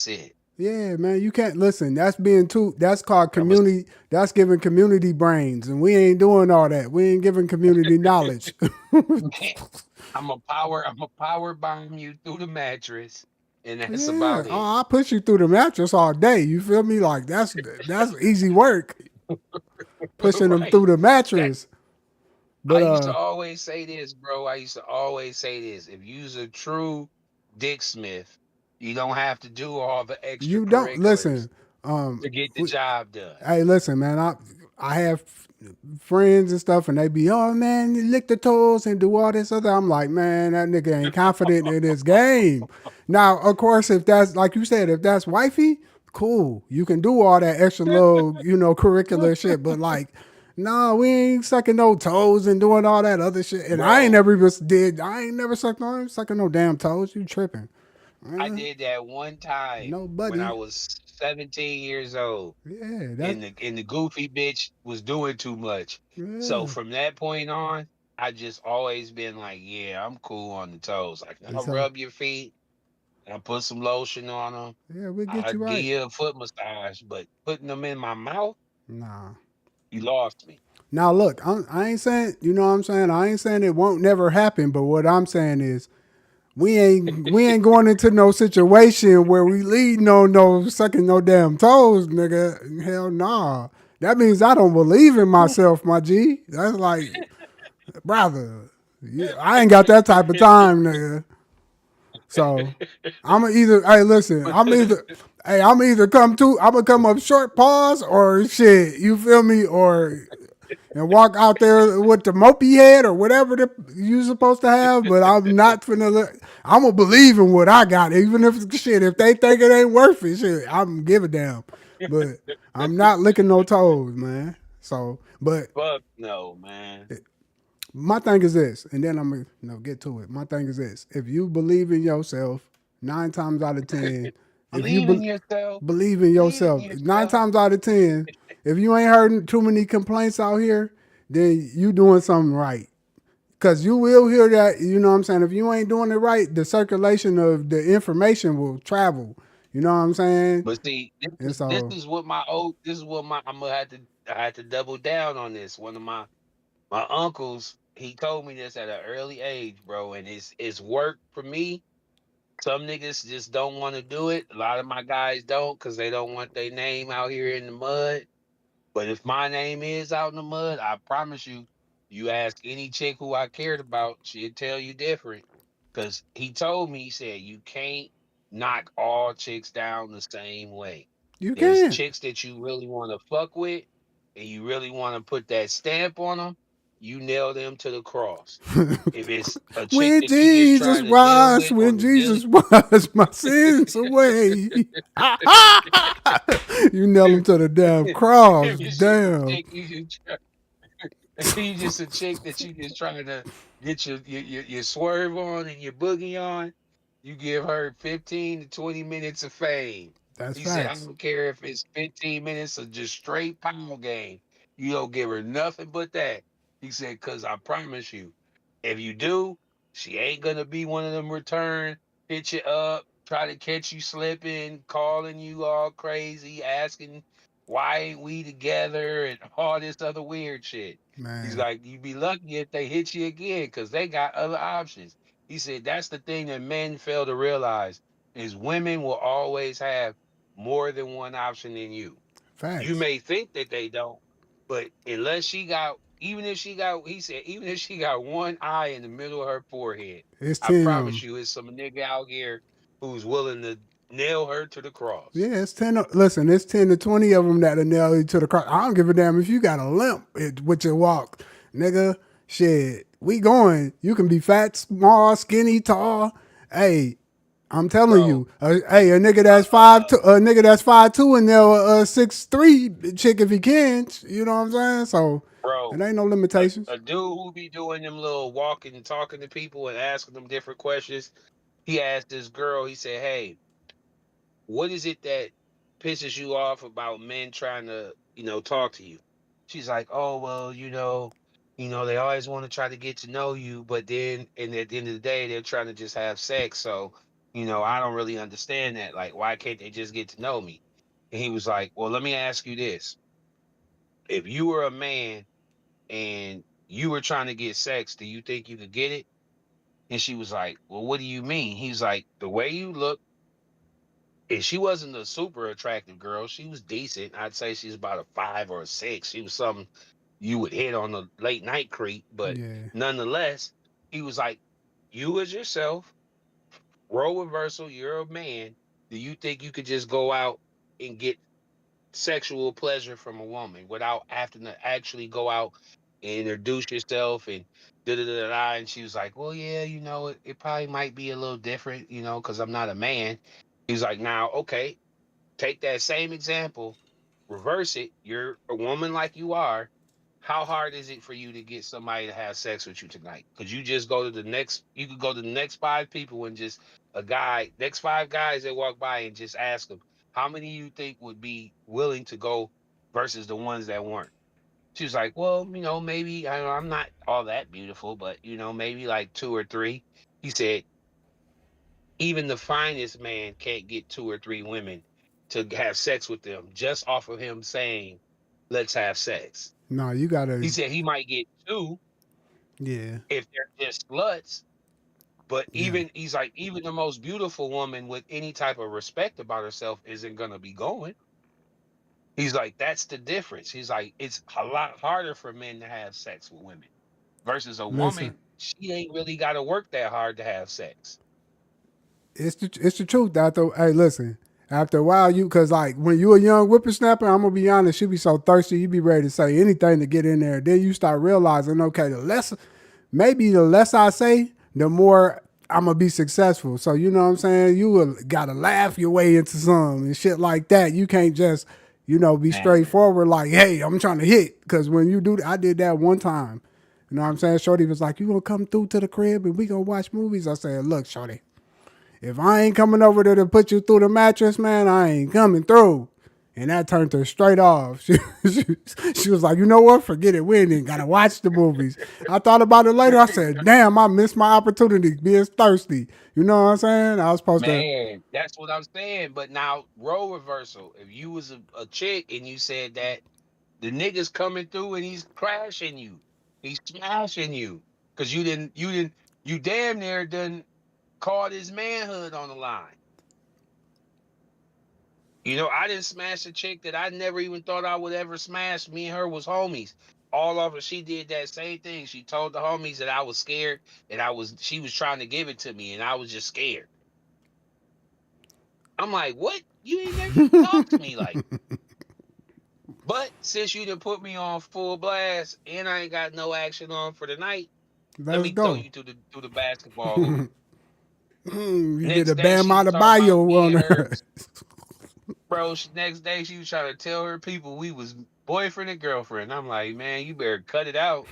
That's it. Yeah, man, you can't listen. That's being too. That's called I'm a community. That's giving community brains, and we ain't doing all that. We ain't giving community knowledge. I'm a power bomb you through the mattress, and that's Yeah, about oh, it. I push you through the mattress all day. You feel me? Like that's easy work, pushing them through Right. the That mattress. I But used to always say this, bro. I used to always say this. If you's a true Dick Smith, you don't have to do all the you don't extracurriculars listen. Um, to get the we, job done. hey, listen, man. I have friends and stuff, and they be, oh man, you lick the toes and do all this other. I'm like, man, that nigga ain't confident in his game. Now, of course, if that's like you said, if that's wifey, cool, you can do all that extra little, curricular shit. But like, no, we ain't sucking no toes and doing all that other shit. And I ain't Bro, never even did. I ain't never sucking no damn toes. You tripping? I Uh, did that one time no, when I buddy. was 17 years old, Yeah, and that's the goofy bitch was doing too much. So yeah. from that point on, I just always been like, yeah, I'm cool on the toes. Like And I'll so rub your feet, I'll put some lotion on them, yeah, we'll get I'll you give right. you a foot massage, but putting them in my mouth, Nah. you lost me. Now look, I ain't saying, you know what I'm saying. I ain't saying it won't never happen, but what I'm saying is we ain't going into no situation where we leading on no sucking no damn toes, nigga. Hell nah. That means I don't believe in myself, my G. That's like, brother, I ain't got that type of time, nigga. So I'm either hey listen, I'm either I'm gonna come up short pause or shit, you feel me? Or and walk out there with the mopey head or whatever you supposed to have, but I'm not finna I'm gonna believe in what I got, even if shit, if they think it ain't worth it, shit, I'm give a damn. But I'm not licking no toes, man. So but Fuck no, man. my thing is this, and then I'm gonna get to it. My thing is this: if you believe in yourself, 9 times out of 10, if you Believe in yourself. believe in Believe in yourself, nine yourself. times out of 10, if you ain't heard too many complaints out here, then you doing something right. Cause you will hear that, you know what I'm saying. If you ain't doing it right, the circulation of the information will travel. You know what I'm saying? But see, And this so is what my old this is what my I'm gonna have to I had to double down on this. One of my uncles, he told me this at an early age, bro, and it's worked for me. Some niggas just don't want to do it. A lot of my guys don't because they don't want their name out here in the mud. But if my name is out in the mud, I promise you, you ask any chick who I cared about, she'll tell you different. Cause he told me, he said, you can't knock all chicks down the same way. you There's can. chicks that you really want to fuck with and you really want to put that stamp on them, you nail them to the cross. If it's a chick When that you just Jesus trying to deal washed, with on when the daily, Jesus washed my sins away. You nail him if, to the damn cross. if it's just a Damn. chick you just you just a chick that you just trying to get your swerve on and your boogie on. You give her 15 to 20 minutes of fame. That's He said, I facts. don't care if it's 15 minutes of just straight power game. You don't give her nothing but that. He said, because I promise you, if you do, she ain't going to be one of them return, hit you up, try to catch you slipping, calling you all crazy, asking why ain't we together and all this other weird shit. He's Man. like, you'd be lucky if they hit you again because they got other options. He said that's the thing that men fail to realize is women will always have more than one option than you. You Facts. may think that they don't, but unless she got, even if she got, he said, even if she got one eye in the middle of her forehead, It's I 10 of promise them. you, it's some nigga out here who's willing to nail her to the cross. Yeah, it's 10. Listen, it's 10 to 20 of them that'll nail you to the cross. I don't give a damn if you got a limp with your walk. Nigga, shit. We going. You can be fat, small, skinny, tall. Hey, I'm telling Bro, you, hey, a nigga uh, that's five two, a nigga that's 5'2" and there, 6'3" chick if he can. You know what I'm saying? So it bro, ain't no limitations. a dude who be doing them little walking and talking to people and asking them different questions. He asked this girl, he said, hey, what is it that pisses you off about men trying to, talk to you? She's like, oh, well, they always want to try to get to know you, but then and at the end of the day, they're trying to just have sex. So I don't really understand that. Like, why can't they just get to know me? And he was like, well, let me ask you this. If you were a man and you were trying to get sex, do you think you could get it? And she was like, well, what do you mean? He's like, the way you look, and she wasn't a super attractive girl. She was decent. I'd say she's about a 5 or a 6. She was something you would hit on the late night creep, but Yeah. nonetheless, he was like, you as yourself, role reversal, you're a man. Do you think you could just go out and get sexual pleasure from a woman without having to actually go out and introduce yourself and da da da da? And she was like, well, yeah, it probably might be a little different, because I'm not a man. He was like, now, okay, take that same example, reverse it. You're a woman like you are. How hard is it for you to get somebody to have sex with you tonight? Could you just go to the next? You could go to the next 5 people and just next 5 guys that walk by and just ask them how many you think would be willing to go versus the ones that weren't. She was like, well, maybe I'm not all that beautiful, but maybe like 2 or 3. He said, even the finest man can't get 2 or 3 women to have sex with them just off of him saying, let's have sex. No, you He gotta. said he might get 2 Yeah. if they're just sluts, but Yeah. he's like, even the most beautiful woman with any type of respect about herself isn't going to be going. He's like, that's the difference. He's like, it's a lot harder for men to have sex with women versus a Listen, woman. She ain't really got to work that hard to have sex. it's the truth. After hey, listen. After a while, you cause like when you a young whippersnapper, I'm gonna be honest, you be so thirsty, you be ready to say anything to get in there. Then you start realizing, okay, the less I say, the more I'm gonna be successful. So you know what I'm saying? You will gotta laugh your way into some and shit like that. You can't just, be Man, straightforward like, hey, I'm trying to hit. Cause when you do that, I did that one time. You know what I'm saying? Shorty was like, you gonna come through to the crib and we gonna watch movies? I said, look, Shorty, if I ain't coming over there to put you through the mattress, man, I ain't coming through. And that turned her straight off. She, she was like, you know what? Forget it. We ain't even got to watch the movies. I thought about it later. I said, damn, I missed my opportunity being thirsty. You know what I'm saying? I was supposed to. man, that's what I'm saying. But now, role reversal. If you was a chick and you said that the nigga's coming through and he's crashing you, he's smashing you, because you damn near done caught his manhood on the line. I didn't smash a chick that I never even thought I would ever smash. Me and her was homies. All of her, she did that same thing. She told the homies that I was scared, and she was trying to give it to me, and I was just scared. I'm like, what? You ain't never even talked to me like. But since you done put me on full blast and I ain't got no action on for the night, let Let's me throw go. you through the basketball hoop. You did Next a day Bam she talking Adebayo about me on and her, her. bro. Next day she was trying to tell her people we was boyfriend and girlfriend. I'm like, man, you better cut it out.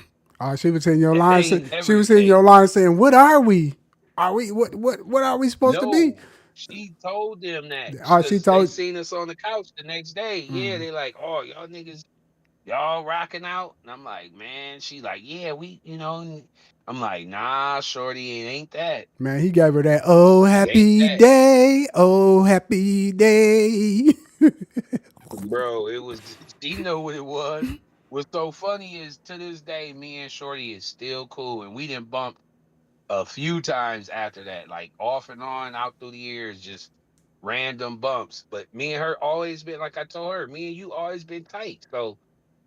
She was in your That line. ain't She never the was in case. your line saying, "What are we? Are we what are we supposed to be?" No, she told them that She because they told. seen us on the couch the next day. Yeah, they like, oh, y'all niggas, y'all rocking out. And I'm like, man, she like, yeah, and I'm like, nah, shorty, it ain't that. Man, he gave her that oh It ain't happy that. day, oh happy day. Bro, it was, she know what it was. What's so funny is to this day, me and Shorty is still cool. And we didn't bump a few times after that, like off and on out through the years, just random bumps. But me and her always been, like I told her, me and you always been tight. So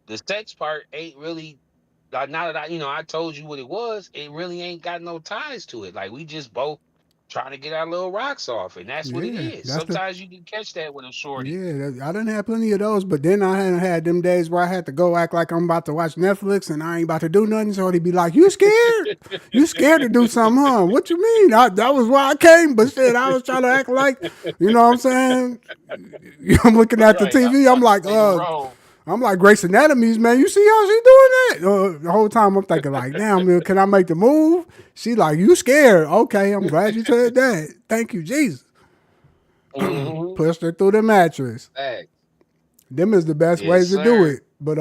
the sex part ain't really, like, now that I told you what it was, it really ain't got no ties to it. Like, we just both trying to get our little rocks off, and that's what it Yeah, is. that's the Sometimes you can catch that with a shorty. yeah. I didn't have plenty of those, but then I had them days where I had to go act like I'm about to watch Netflix and I ain't about to do nothing. So he'd be like, "You scared? You scared to do something, huh? What you mean? That was why I came, but shit, I was trying to act like, you know what I'm saying? I'm looking at the Right. I'm TV. trying to play the role. I'm like Grace Anatomies, man. You see how she doing that? The whole time I'm thinking like, damn, man, can I make the move? She like, you scared? Okay, I'm glad you said that. Thank you, Jesus. Hmm. Pushed her through the mattress. Hey, Them is the best yes, ways to do sir. it. But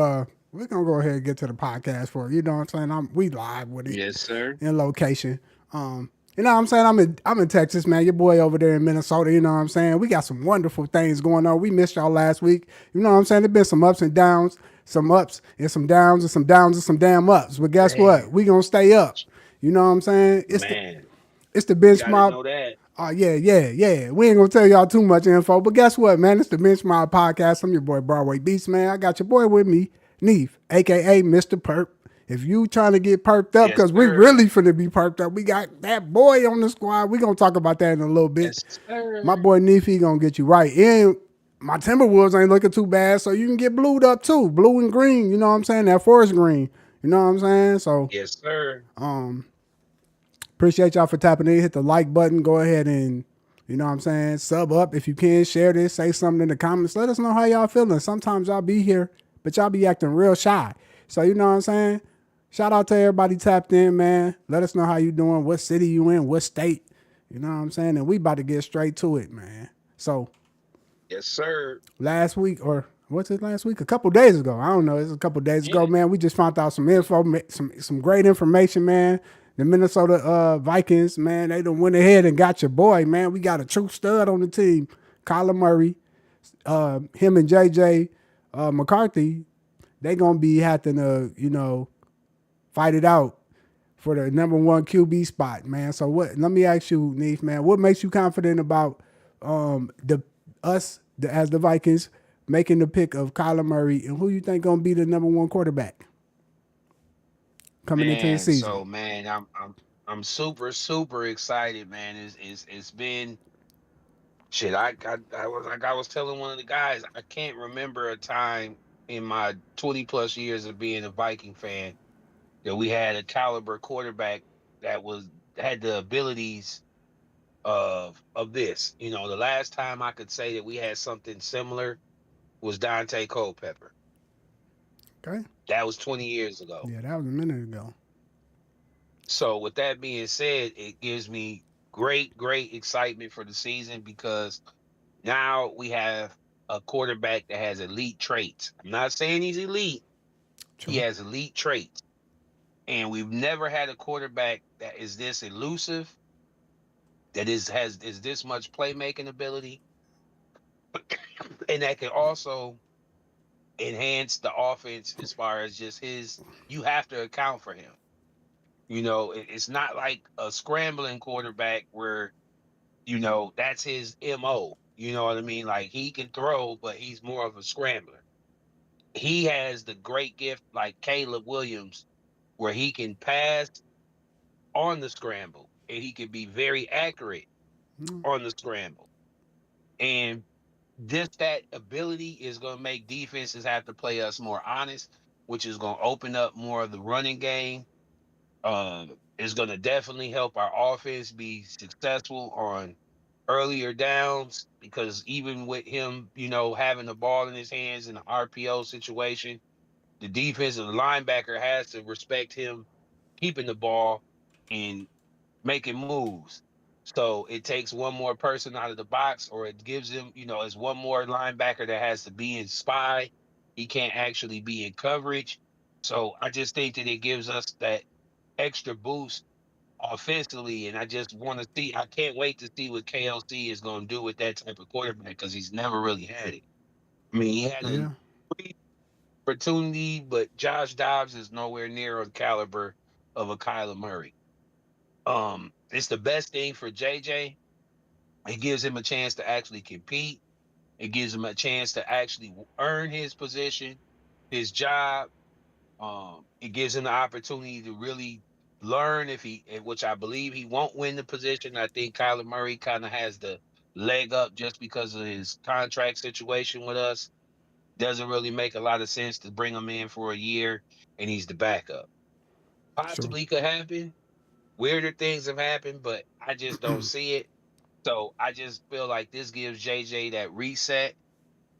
we're gonna go ahead and get to the podcast for it. You know what I'm saying? We live with it Yes, sir. in location. You know what I'm saying? I'm in Texas, man. Your boy over there in Minnesota, you know what I'm saying? We got some wonderful things going on. We missed y'all last week. You know what I'm saying? There's been some ups and downs, some ups and some downs and some downs and some damn ups. But guess what? Man, We gonna stay up. You know what I'm saying? man, It's the you got to benchmark. know that. Oh yeah, yeah, yeah. We ain't gonna tell y'all too much info, but guess what, man? It's the Benchmark Podcast. I'm your boy Broadway Beast, man. I got your boy with me, Neef, aka Mr. Perp. If you trying to get perked up, Yes, cause we sir. really finna be perked up. We got that boy on the squad. We gonna talk about that in a little bit. Yes, My sir. boy Neef, he gonna get you right. And my Timberwolves ain't looking too bad, so you can get blued up too, blue and green. You know what I'm saying? That forest green. You know what I'm saying? So Yes, sir. appreciate y'all for tapping in. Hit the like button. Go ahead and, you know what I'm saying, sub up if you can. Share this. Say something in the comments. Let us know how y'all feeling. Sometimes y'all be here, but y'all be acting real shy. So, you know what I'm saying? Shout out to everybody tapped in, man. Let us know how you doing, what city you in, what state. You know what I'm saying? And we about to get straight to it, man. So, Yes, sir. last week, or what's it last week? A couple days ago. I don't know. It's a couple days ago, Yeah. man. We just found out some info, some great information, man. The Minnesota Vikings, man, they done went ahead and got your boy, man. We got a true stud on the team, Kyler Murray. Him and JJ McCarthy, they gonna be having to, fight it out for the number one QB spot, man. So what? Let me ask you, Neef, man, what makes you confident about the as the Vikings making the pick of Kyler Murray, and who you think gonna be the number one quarterback coming into the Man, season? so man, I'm super super excited, man. It's been shit. I was telling one of the guys, I can't remember a time in my 20 plus years of being a Viking fan that we had a caliber quarterback that was had the abilities of this. You know, the last time I could say that we had something similar was Dante Culpepper. Okay. That was 20 years ago. Yeah, that was a minute ago. So with that being said, it gives me great excitement for the season because now we have a quarterback that has elite traits. I'm not saying he's elite. He True. has elite traits. And we've never had a quarterback that is this elusive, that is this much playmaking ability, and that can also enhance the offense as far as just his you have to account for him. You know, it's not like a scrambling quarterback where, that's his MO. You know what I mean? Like he can throw, but he's more of a scrambler. He has the great gift like Caleb Williams where he can pass on the scramble and he can be very accurate on the scramble. And that ability is going to make defenses have to play us more honest, which is going to open up more of the running game. Is going to definitely help our offense be successful on earlier downs because even with him, having the ball in his hands in an RPO situation, the defensive linebacker has to respect him keeping the ball and making moves. So it takes one more person out of the box, or it gives him, it's one more linebacker that has to be in spy. He can't actually be in coverage. So I just think that it gives us that extra boost offensively. And I just want to see, I can't wait to see what KLC is going to do with that type of quarterback because he's never really had it. I mean, he had a Yeah. brief opportunity, but Josh Dobbs is nowhere near the caliber of a Kyler Murray. It's the best thing for JJ. It gives him a chance to actually compete. It gives him a chance to actually earn his position, his job. It gives him the opportunity to really learn which I believe he won't win the position. I think Kyler Murray kind of has the leg up just because of his contract situation with us. Doesn't really make a lot of sense to bring him in for a year and he's the backup. True. Possibly could happen. Weirder things have happened, but I just don't see it. So I just feel like this gives JJ that reset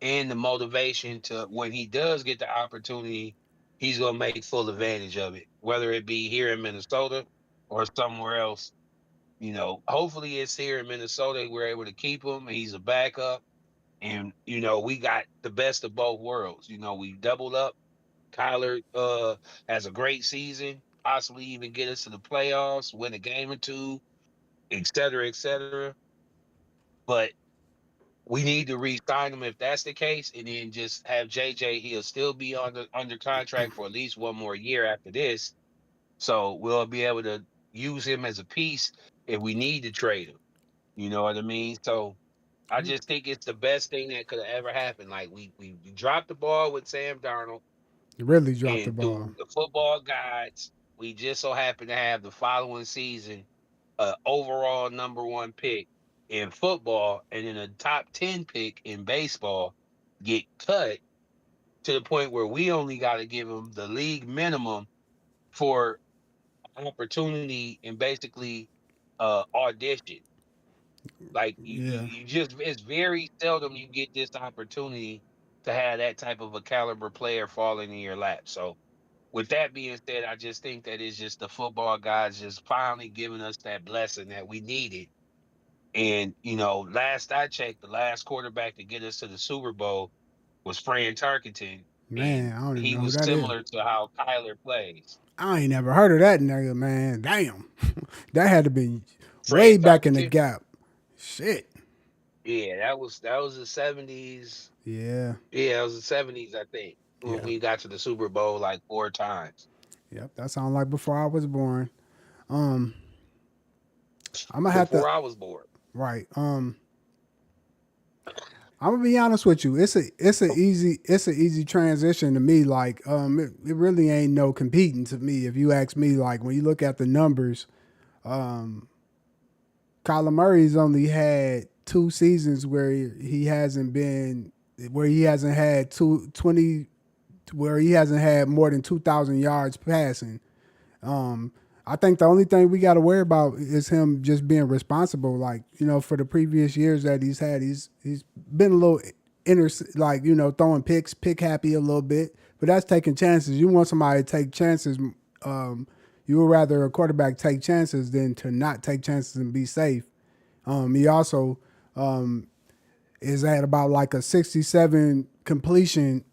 and the motivation to when he does get the opportunity, he's gonna make full advantage of it, whether it be here in Minnesota or somewhere else. Hopefully it's here in Minnesota. We're able to keep him. He's a backup. And we got the best of both worlds. We doubled up. Kyler has a great season, possibly even get us to the playoffs, win a game or two. et cetera, et cetera. But we need to re-sign him if that's the case, and then just have JJ. He'll still be under contract for at least one more year after this, so we'll be able to use him as a piece if we need to trade him. You know what I mean? So I just think it's the best thing that could have ever happened. Like we dropped the ball with Sam Darnold, Really dropped the and ball. through the football guides, we just so happened to have the following season overall number one pick in football and then a top 10 pick in baseball get cut to the point where we only got to give them the league minimum for opportunity and basically audition. Like Yeah. you just it's very seldom you get this opportunity to have that type of a caliber player falling in your lap. So with that being said, I just think that it's just the football guys just finally giving us that blessing that we needed. And last I checked, the last quarterback to get us to the Super Bowl was Fran Tarkenton, and Man, I don't even he know who was that is. similar to how Kyler plays. I ain't never heard of that nigga, man. Damn. That had to be way Fran back in the Tarkenton, gap. Shit. yeah, that was the 70s. Yeah. Yeah, it was the 70s, I think, when Yeah. we got to the Super Bowl like four times. Yep. That sounds like before I was born. Um, I'm gonna have to Before I was born. right. I'm gonna be honest with you. It's a easy transition to me. Like it really ain't no competing to me. If you ask me, like when you look at the numbers, Kyler Murray's only had 2 seasons where he hasn't been where he hasn't had 20 where he hasn't had more than 2,000 yards passing. Um, I think the only thing we got to worry about is him just being responsible. Like for the previous years that he's had, he's been a little like throwing picks, pick happy a little bit. But that's taking chances. You want somebody to take chances. Um, you would rather a quarterback take chances than to not take chances and be safe. He also is at about like a 67 completion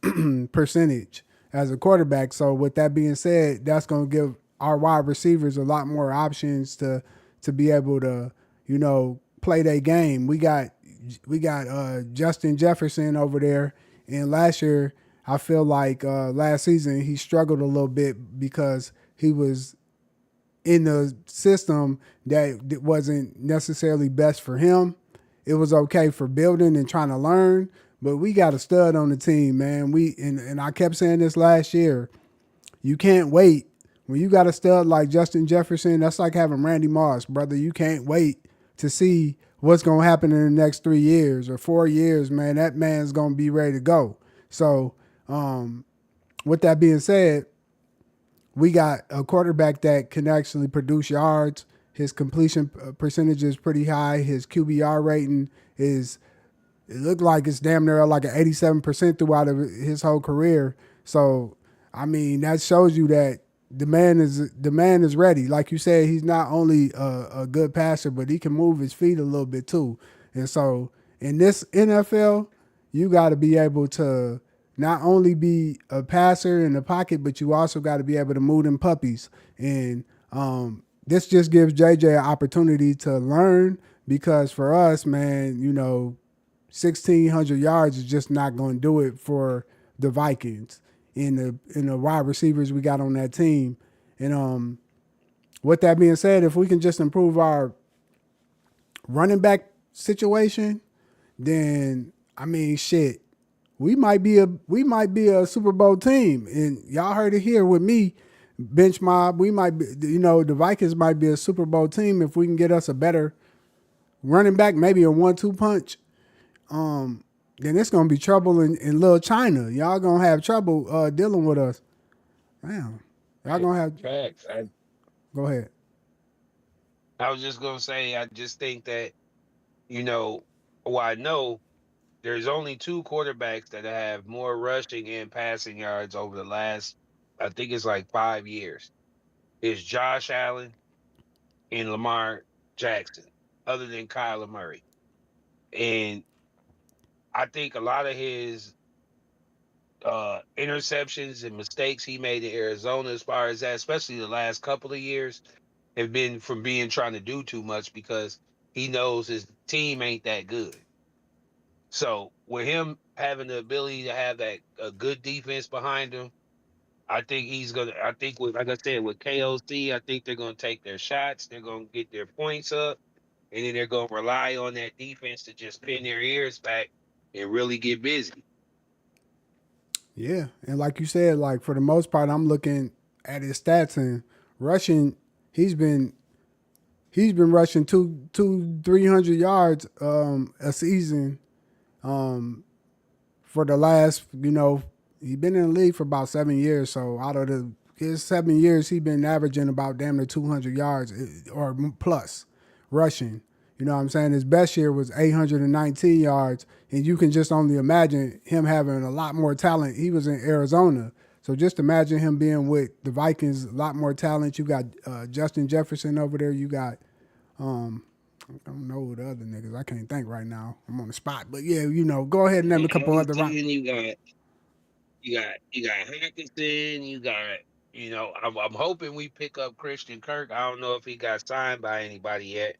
percentage as a quarterback. So with that being said, that's going to give our wide receivers a lot more options to be able to play their game. We got Justin Jefferson over there, and last year I feel like last season he struggled a little bit because he was in the system that wasn't necessarily best for him. It was okay for building and trying to learn, but we got a stud on the team, man. And I kept saying this last year. You can't wait. When you got a stud like Justin Jefferson, that's like having Randy Moss, brother. You can't wait to see what's going to happen in the next 3 years or 4 years, man. That man's going to be ready to go. So, with that being said, we got a quarterback that can actually produce yards. His completion percentage is pretty high. His QBR rating is it looked like it's damn near like an 87% throughout his whole career. So I mean that shows you that the man is ready. Like you said, he's not only a good passer, but he can move his feet a little bit too. And so in this NFL, you got to be able to not only be a passer in the pocket, but you also got to be able to move them puppies. And this just gives JJ an opportunity to learn because for us, man, 1,600 yards is just not going to do it for the Vikings in the wide receivers we got on that team. And with that being said, if we can just improve our running back situation, then I mean, shit, we might be a Super Bowl team. And y'all heard it here with me, bench mob. We might be, the Vikings might be a Super Bowl team if we can get us a better running back, maybe a 1-2 punch. Then it's gonna be trouble in Little China. Y'all gonna have trouble dealing with us. Damn, y'all Right. gonna have. Facts. Go ahead. I was just gonna say, I just think that you know, well, I know there's only two quarterbacks that have more rushing and passing yards over the last, I think it's like 5 years. It's Josh Allen and Lamar Jackson, other than Kyler Murray. And I think a lot of his interceptions and mistakes he made in Arizona, as far as that, especially the last couple of years, have been from being trying to do too much because he knows his team ain't that good. So with him having the ability to have that a good defense behind him, I think he's gonna. I think with like I said with KOC, I think they're gonna take their shots. They're gonna get their points up, and then they're gonna rely on that defense to just pin their ears back and really get busy. Yeah, and like you said, like for the most part, I'm looking at his stats and rushing. He's been he's been rushing 300 yards a season for the last, he's been in the league for about 7 years. So out of the his 7 years, he's been averaging about damn near 200 yards or plus rushing. You know what I'm saying? His best year was 819 yards, and you can just only imagine him having a lot more talent. He was in Arizona, so just imagine him being with the Vikings. A lot more talent. You got Justin Jefferson over there. You got I don't know the other niggas. I can't think right now. I'm on the spot, but yeah, go ahead and name a Man, couple I'm other. saying you got Hawkinson, you got I'm hoping we pick up Christian Kirk. I don't know if he got signed by anybody yet,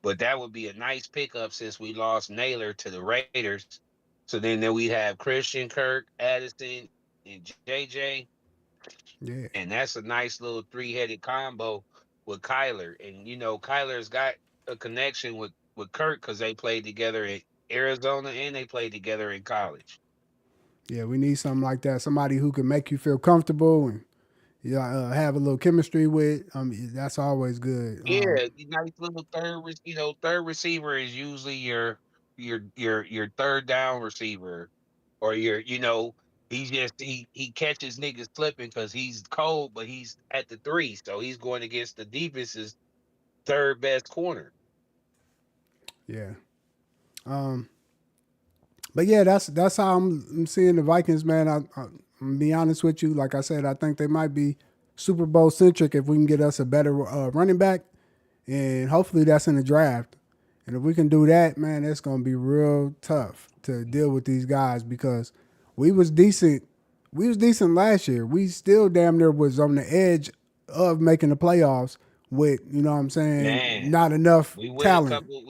but that would be a nice pickup since we lost Naylor to the Raiders. So then we'd have Christian Kirk, Addison, and JJ, Yeah, and that's a nice little three-headed combo with Kyler. And Kyler's got a connection with Kirk because they played together in Arizona and they played together in college. yeah, we need something like that. Somebody who can make you feel comfortable and have a little chemistry with. That's always good. Yeah, the nice little third receiver is usually your third down receiver, or he catches niggas slipping because he's cold, but he's at the three, so he's going against the defense's third best corner. Yeah. Um, but yeah, that's how I'm seeing the Vikings, man. I'm gonna be honest with you. Like I said, I think they might be Super Bowl centric if we can get us a better running back, and hopefully that's in the draft. And if we can do that, man, it's gonna be real tough to deal with these guys because we was decent. We was decent last year. We still damn near was on the edge of making the playoffs with, what I'm saying, Man, not enough we win a talent. couple.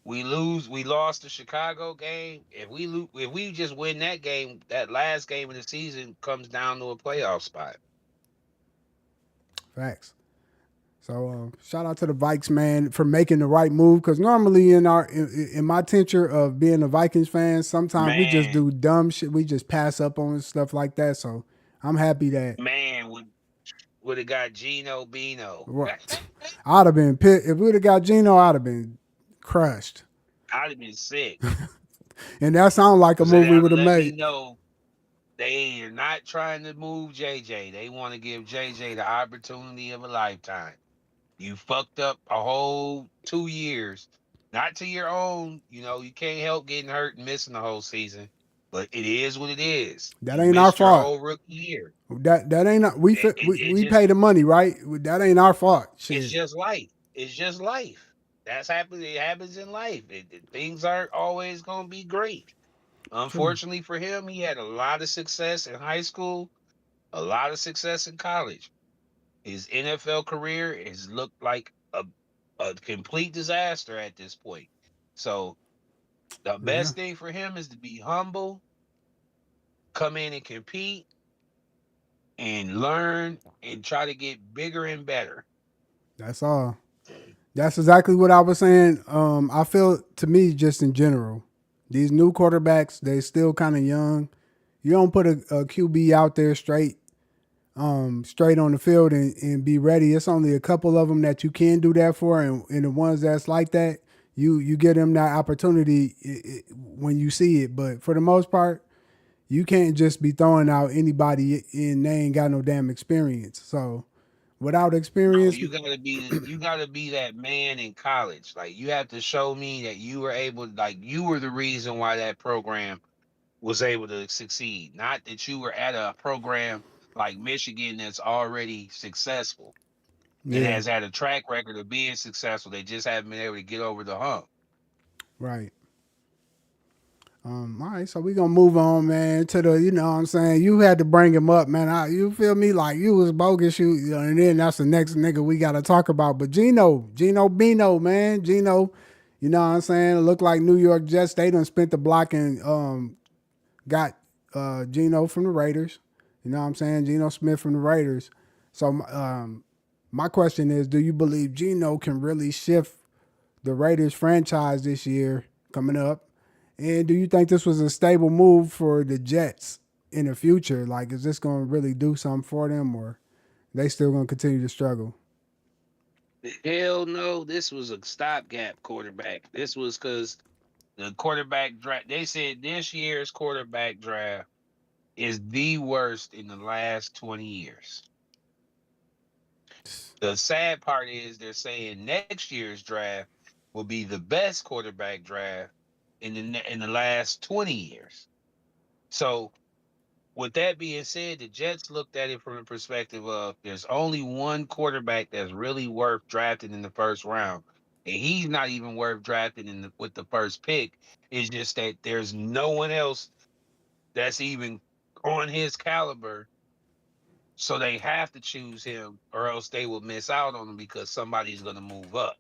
We lost the Chicago game. If we just win that game, that last game of the season comes down to a playoff spot. Facts. So shout out to the Vikes, man, for making the right move. Because normally in my tenure of being a Vikings fan, sometimes we just Man, do dumb shit. We just pass up on stuff like that. So I'm happy that man, would have got Geno Bino. I'd have been pit. If we'd have got Geno, I'd have been crushed. I'd have been sick And that sounds like a because move we that would have let me made. know they are not trying to move JJ. They want to give JJ the opportunity of a lifetime. You fucked up a whole 2 years, not to your own. You can't help getting hurt and missing the whole season, but it is what it is. That You ain't our missed your fault. whole rookie year. That ain't we It, fit, it, it we just pay the money, right? That ain't our fault. it's Shit. just life. It's just life. That's happening. It happens in life. Things aren't always gonna be great. True. Unfortunately for him, he had a lot of success in high school, a lot of success in college. His NFL career has looked like a complete disaster at this point. So the Yeah. best thing for him is to be humble, come in and compete, and learn and try to get bigger and better. That's all. That's exactly what I was saying. I feel to me, just in general, these new quarterbacks, they still kind of young. You don't put a QB out there straight on the field and be ready. It's only a couple of them that you can do that for, and the ones that's like that, you get them that opportunity when you see it. But for the most part, you can't just be throwing out anybody and they ain't got no damn experience. So without No, experience, you gotta be that man in college. Like you have to show me that you were able, like you were the reason why that program was able to succeed. Not that you were at a program like Michigan that's already successful and yeah, has had a track record of being successful. They just haven't been able to get over the hump. right. All right, so we gonna move on, man, to the, you know what I'm saying? You had to bring him up, man. You feel me? Like you was bogus, you know, and then that's the next nigga we gotta talk about. But Geno Bino, man. Geno, you know what I'm saying? It looked like New York Jets, they done spent the block and got Geno from the Raiders. You know what I'm saying? Geno Smith from the Raiders. So my question is, do you believe Geno can really shift the Raiders franchise this year coming up? And do you think this was a stable move for the Jets in the future? Like, is this going to really do something for them, or they still going to continue to struggle? Hell no, this was a stopgap quarterback. This was because the quarterback draft. They said this year's quarterback draft is the worst in the last 20 years. The sad part is they're saying next year's draft will be the best quarterback draft in the last 20 years. So with that being said, the Jets looked at it from the perspective of there's only one quarterback that's really worth drafting in the first round. And he's not even worth drafting with the first pick. It's just that there's no one else that's even on his caliber. So they have to choose him or else they will miss out on him because somebody's going to move up.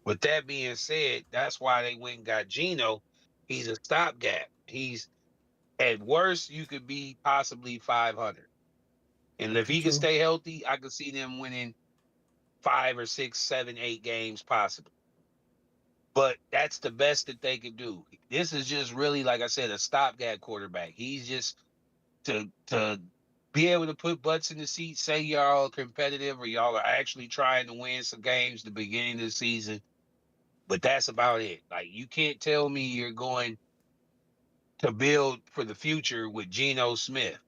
With that being said, that's why they went and got Geno. He's a stopgap. He's at worst, you could be possibly 500. And if he can True. stay healthy, I could see them winning five or six, seven, 8 games possibly. But that's the best that they could do. This is just really, like I said, a stopgap quarterback. He's just to be able to put butts in the seat, say y'all are competitive or y'all are actually trying to win some games the beginning of the season. But that's about it. Like you can't tell me you're going to build for the future with Geno Smith.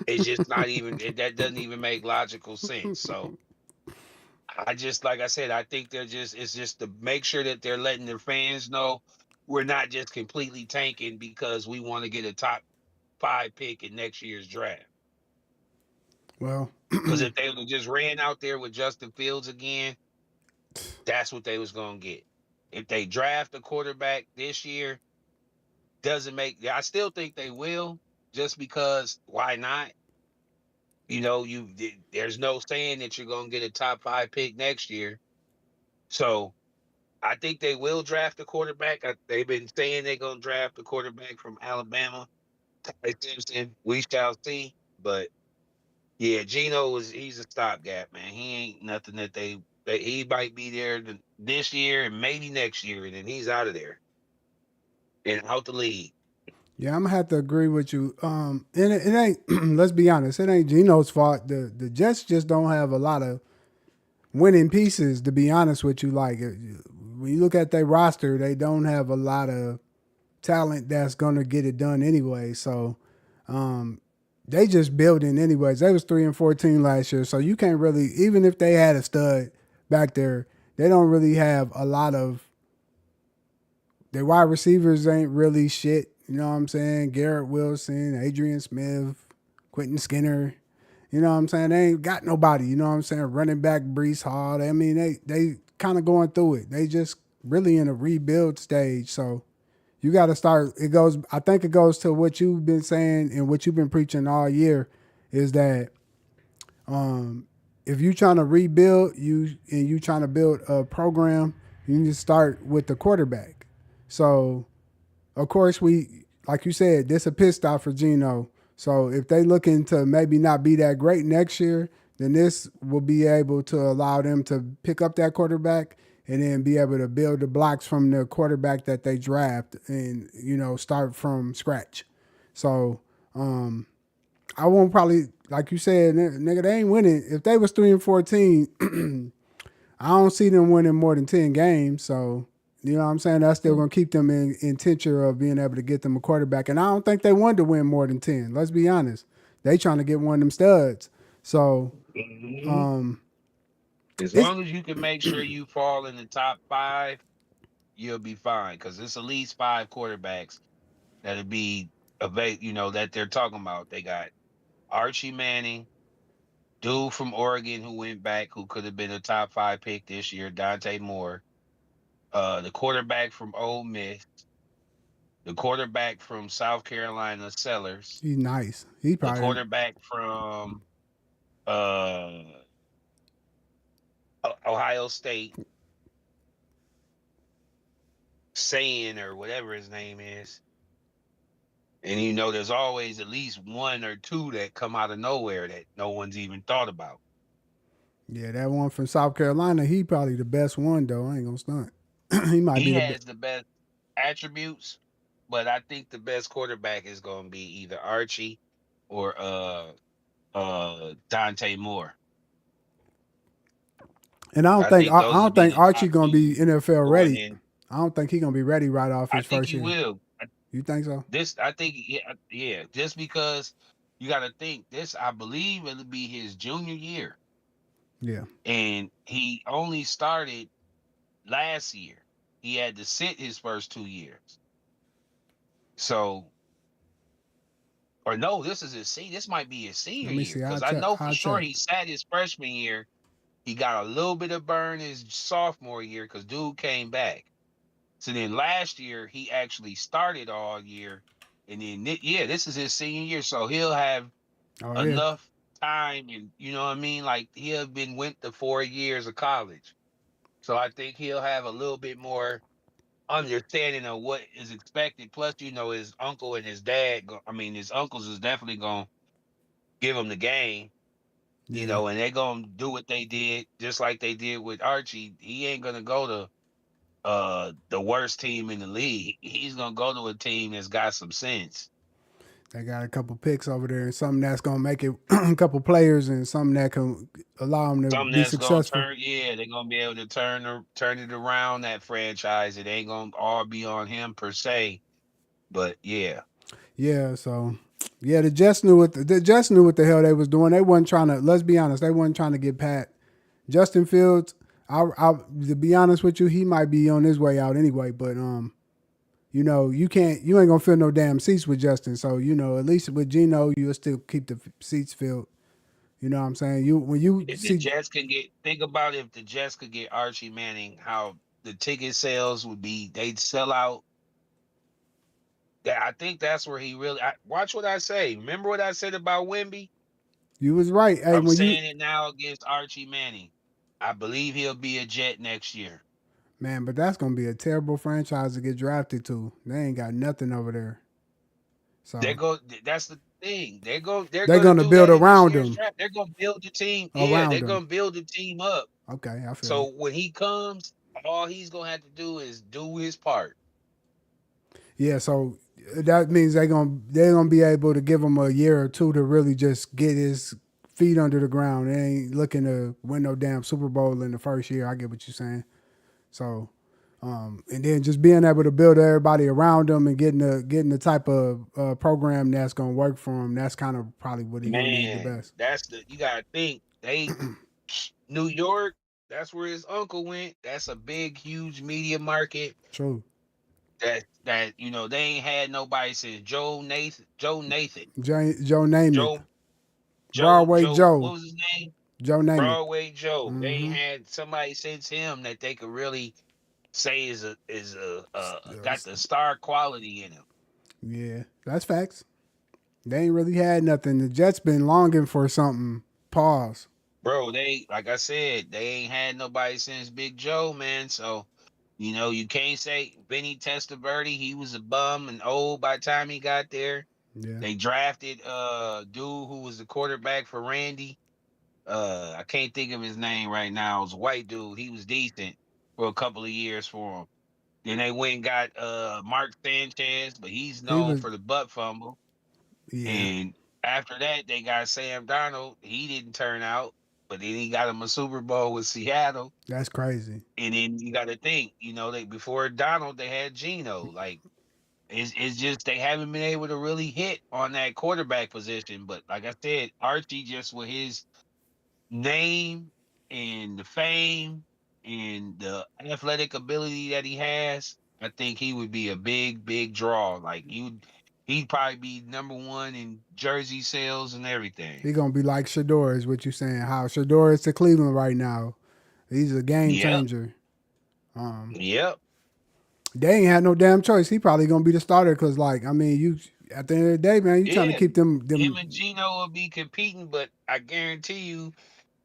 It's just not even that doesn't even make logical sense. So I just like I said, I think they're just it's just to make sure that they're letting their fans know we're not just completely tanking because we want to get a top five pick in next year's draft. Well, Because if they would have just ran out there with Justin Fields again, that's what they was gonna get. If they draft a quarterback this year, doesn't make I still think they will, just because why not? There's no saying that you're gonna get a top five pick next year. So I think they will draft a quarterback. They've been saying they're gonna draft a quarterback from Alabama. Ty Simpson. We shall see. But yeah, he's a stopgap, man. He ain't nothing that he might be there this year and maybe next year, and then he's out of there and out the league. yeah, I'm gonna have to agree with you. And it ain't. Let's be honest, it ain't Geno's fault. The Jets just don't have a lot of winning pieces. To be honest with you, like when you look at their roster, they don't have a lot of talent that's gonna get it done anyway. So they just building anyways. They was 3-14 last year, so you can't really, even if they had a stud back there, they don't really have a lot of their wide receivers ain't really shit. You know what I'm saying? Garrett Wilson, Adrian Smith, Quentin Skinner. You know what I'm saying? They ain't got nobody. You know what I'm saying? Running back Brees Hall. I mean, they kind of going through it. They just really in a rebuild stage. So you got to start. It goes. I think it goes to what you've been saying and what you've been preaching all year, is that if you trying to rebuild you trying to build a program, you need to start with the quarterback. So of course we, like you said, this a pit stop for Geno. So if they looking to maybe not be that great next year, then this will be able to allow them to pick up that quarterback and then be able to build the blocks from the quarterback that they draft and start from scratch. So I won't probably, like you said, nigga, they ain't winning. If they was 3-14, I don't see them winning more than 10 games. So you know what I'm saying? That's still gonna keep them in tension of being able to get them a quarterback. And I don't think they wanted to win more than 10. Let's be honest. They trying to get one of them studs. So Mhm. As it's long as you can make sure you fall in the top five, you'll be fine. Because it's at least five quarterbacks that'll be that they're talking about. They got Archie Manning, dude from Oregon who went back, who could have been a top five pick this year, Dante Moore. The quarterback from Ole Miss. the quarterback from South Carolina, Sellers, He's nice. He the probably quarterback from uh Ohio State, Saying or whatever his name is. And there's always at least one or two that come out of nowhere that no one's even thought about. yeah, that one from South Carolina. He probably the best one though. I ain't gonna stunt. He might be He the best. has the best attributes, but I think the best quarterback is going to be either Archie or Dante Moore. And I don't I think think I those would don't be think the Archie top gonna be two NFL going ready. in. I don't think he gonna be ready right off I his think first he year. will. You think so? I think yeah, yeah, just because you got to think this, I believe it'll be his junior year, Yeah. and he only started last year. He had to sit his first 2 years. So, or no, this is his see. This might be his senior Let me year see. I'll because I check. know for I'll sure check. he sat his freshman year. He got a little bit of burn his sophomore year because dude came back. So then last year he actually started all year, and then yeah, this is his senior year, so he'll have Oh yeah. enough time, and you know what I mean. Like he'll have been went the 4 years of college, so I think he'll have a little bit more understanding of what is expected. Plus, his uncle and his dad. I mean, his uncles is definitely gonna give him the game. Yeah. And they're gonna do what they did, just like they did with Archie. He ain't gonna go to the worst team in the league. He's gonna go to a team that's got some sense. They got a couple picks over there and something that's gonna make it a couple players and something that can allow them to Something be that's gonna successful. turn, yeah, they're gonna be able to turn it around, that franchise. It ain't gonna all be on him per se, but yeah, Yeah, so yeah, the Jets knew what the hell they was doing. They wasn't trying to. Let's be honest, they wasn't trying to get Pat. Justin Fields, to be honest with you, he might be on his way out anyway. But you ain't gonna fill no damn seats with Justin. So at least with Geno, you'll still keep the seats filled. You know what I'm saying? You when you if the see Jets can get, think about if the Jets could get Archie Manning, how the ticket sales would be. They'd sell out. That I think that's where he really. Watch what I say. Remember what I said about Wimby? you was right. Hey, I'm when you saying it now against Archie Manning. I believe he'll be a Jet next year. man, but that's gonna be a terrible franchise to get drafted to. They ain't got nothing over there. They So go. That's the thing. They're they're gonna gonna do build that in this around year's him, draft. They're gonna build the team. Yeah, around they're him. gonna build the team up. Okay, I feel you. So when he comes, all he's gonna have to do is do his part. Yeah, so that means they're gonna be able to give him a year or two to really just get his feet under the ground. They ain't looking to win no damn Super Bowl in the first year. I get what you're saying. So, and then just being able to build everybody around him and getting the type of program that's gonna work for him. That's kind of probably what he gonna need the Man, best. that's you gotta think. New York, that's where his uncle went. That's a big, huge media market. True. They ain't had nobody since Joe Nathan, Joe Namath, Joe Broadway Joe. What Joe, was his name? Joe Namath. Broadway Joe. They ain't Mm-hmm. had somebody since him that they could really say is got the star quality in him. Yeah, that's facts. They ain't really had nothing. The Jets been longing for something. Pause. Bro, they like I said, they ain't had nobody since Big Joe, man. So you can't say Benny Testaverde, he was a bum and old by the time he got there. Yeah. They drafted dude who was the quarterback for Randy. I can't think of his name right now. It was a white dude. He was decent for a couple of years for him. Then they went and got Mark Sanchez, but he's He known was. for the butt fumble. Yeah. And after that, they got Sam Darnold. He didn't turn out, but then he got him a Super Bowl with Seattle. That's crazy. And then you got to think, they before Donald, they had Geno. Like it's just they haven't been able to really hit on that quarterback position. But like I said, Archie just with his name and the fame and the athletic ability that he has, I think he would be a big, big draw. Like he'd probably be number one in jersey sales and everything. He gonna be like Shador is what you saying. How Shador is to Cleveland right now. He's a game Yep, changer. Um, yep. They ain't had no damn choice. He probably gonna be the starter because, like, I mean, you at the end of the day, man, you trying to Yeah, keep them him them. and Geno will be competing, but I guarantee you,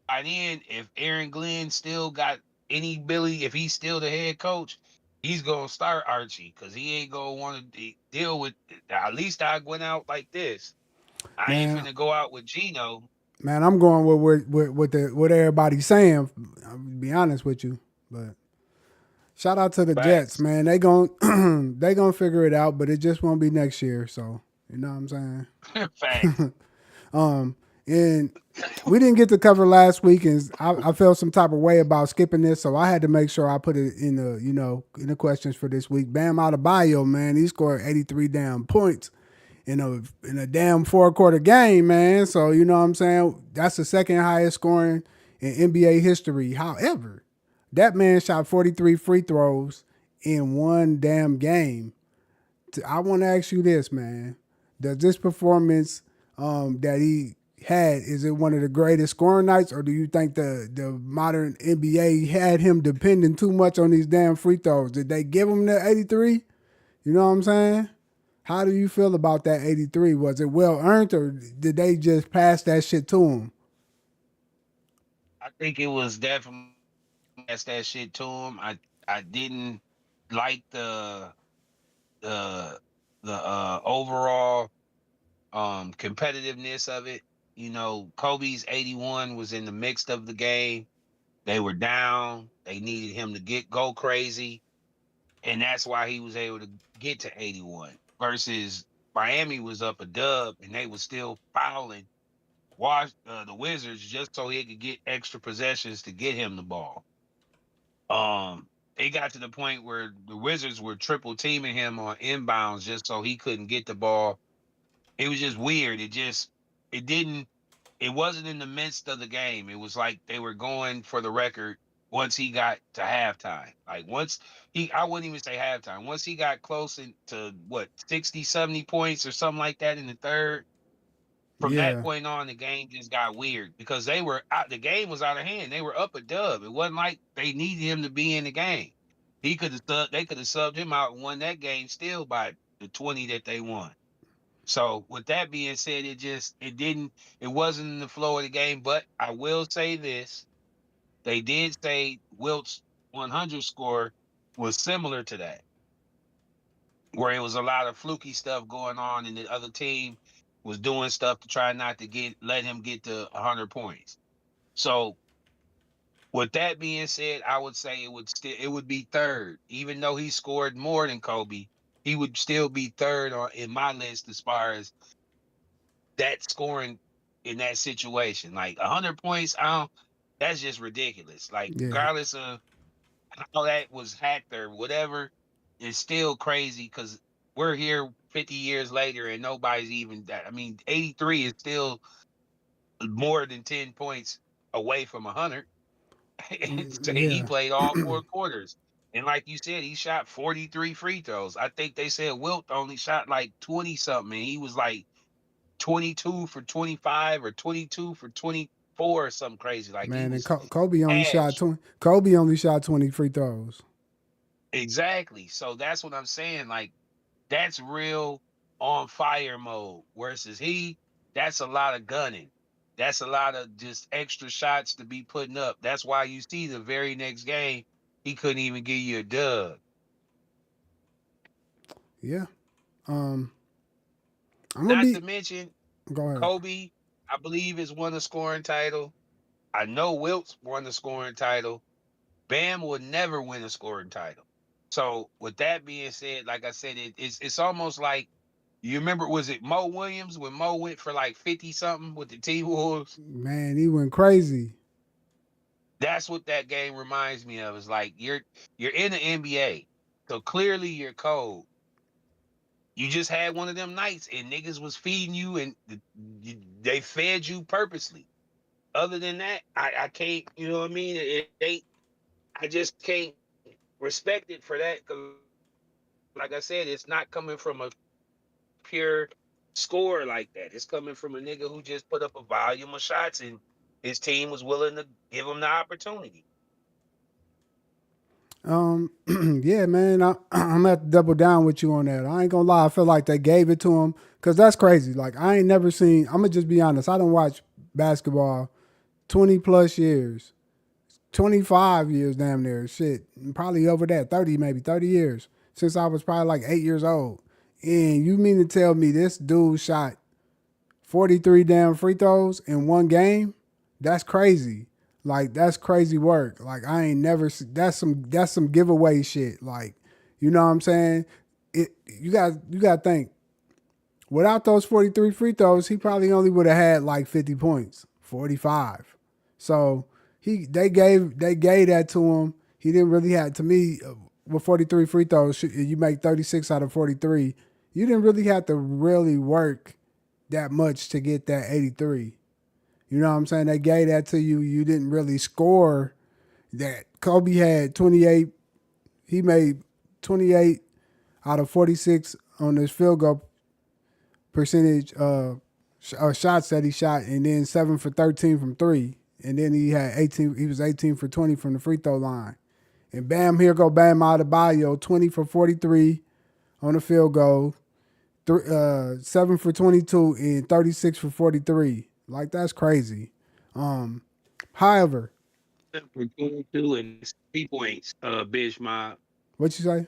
by then, if Aaron Glenn still got any ability, if he's still the head coach, he's gonna start Archie because he ain't gonna want to deal with. At least I went out like this. I ain't Man, finna go out with Geno. man, I'm going with what everybody's saying. I'll be honest with you, but shout out to the Jets, Facts, man. They gon' they gonna figure it out, but it just won't be next year. So you know what I'm facts. saying. And we didn't get to cover last week, and I felt some type of way about skipping this, so I had to make sure I put it in the in the questions for this week. Bam Adebayo, man, he scored 83 damn points in a damn 4 quarter game, man. So you know what I'm saying. That's the second highest scoring in NBA history. However, that man shot 43 free throws in one damn game. I want to ask you this, man. Does this performance that he had, is it one of the greatest scoring nights, or do you think the modern NBA had him depending too much on these damn free throws? Did they give him the 83? You know what I'm saying? How do you feel about that 83? Was it well earned, or did they just pass that shit to him? I think it was definitely pass that shit to him. I didn't like the the overall competitiveness of it. You know, Kobe's 81 was in the mix of the game. They were down. They needed him to go crazy, and that's why he was able to get to 81. Versus Miami was up a dub, and they was still fouling the Wizards just so he could get extra possessions to get him the ball. It got to the point where the Wizards were triple teaming him on inbounds just so he couldn't get the ball. It was just weird. It didn't it wasn't in the midst of the game. It was like they were going for the record once he got to halftime. Like once I wouldn't even say halftime. Once he got close to what, 60, 70 points or something like that in the third, from that Yeah, point on, the game just got weird because they were out. The game was out of hand. They were up a dub. It wasn't like they needed him to be in the game. He could have They could have subbed him out and won that game still by the 20 that they won. So with that being said, it wasn't in the flow of the game. But I will say this: they did say Wilt's 100 score was similar to that, where it was a lot of fluky stuff going on, and the other team was doing stuff to try not to let him get to 100 points. So with that being said, I would say it would be third, even though he scored more than Kobe. He would still be third in my list as far as that scoring in that situation. Like 100 points, I don't. That's just ridiculous. Like yeah, regardless of how that was hacked or whatever, it's still crazy because we're here 50 years later and nobody's even that. I mean, 83 is still more than 10 points away from 100. Say he yeah. played all 4 quarters. And like you said, he shot 43 free throws. I think they said Wilt only shot like 20 something. And he was like 22 for 25 or 22 for 24 or something crazy. Like he Man, and was Kobe only shot ash. 20. Kobe only shot 20 free throws. Exactly. So that's what I'm saying. Like that's real on fire mode. Versus that's a lot of gunning. That's a lot of just extra shots to be putting up. That's why you see the very next game, he couldn't even give you a dub. Yeah. Um, I'm gonna Not be. to mention Go ahead. Kobe, I believe, has won a scoring title. I know Wilt's won the scoring title. Bam would never win a scoring title. So with that being said, like I said, it's almost like you remember, was it Mo Williams when Mo went for like 50 something with the T Wolves? Man, he went crazy. That's what that game reminds me of. Is like you're in the NBA, so clearly you're cold. You just had one of them nights and niggas was feeding you and they fed you purposely. Other than that, I can't, you know what I mean? It ain't, I just can't respect it for that because, like I said, it's not coming from a pure score like that. It's coming from a nigga who just put up a volume of shots and his team was willing to give him the opportunity. Yeah, man, I'm gonna have to double down with you on that. I ain't gonna lie. I feel like they gave it to him because that's crazy. Like I ain't never seen. I'm gonna just be honest. I don't watch basketball 20 plus years, 25 years, damn near shit. Probably over that 30, maybe 30 years since I was probably like 8 years old. And you mean to tell me this dude shot 43 damn free throws in one game? That's crazy. Like that's crazy work. Like I ain't never that's some giveaway shit. Like you know what I'm saying? You got to think without those 43 free throws, he probably only would have had like 50 points, 45. So they gave that to him. He didn't really have to me with 43 free throws. You make 36 out of 43. You didn't really have to really work that much to get that 83. You know what I'm saying? They gave that to you. You didn't really score that. Kobe had 28. He made 28 out of 46 on his field goal percentage shots that he shot, and then 7 for 13 from three. And then he had 18. He was 18 for 20 from the free throw line. And bam, here go Bam Adebayo, 20 for 43 on the field goal, 7 for 22 and 36 for 43. Like that's crazy. Um, However, For 22 and it's 3 points. Bench my what you say?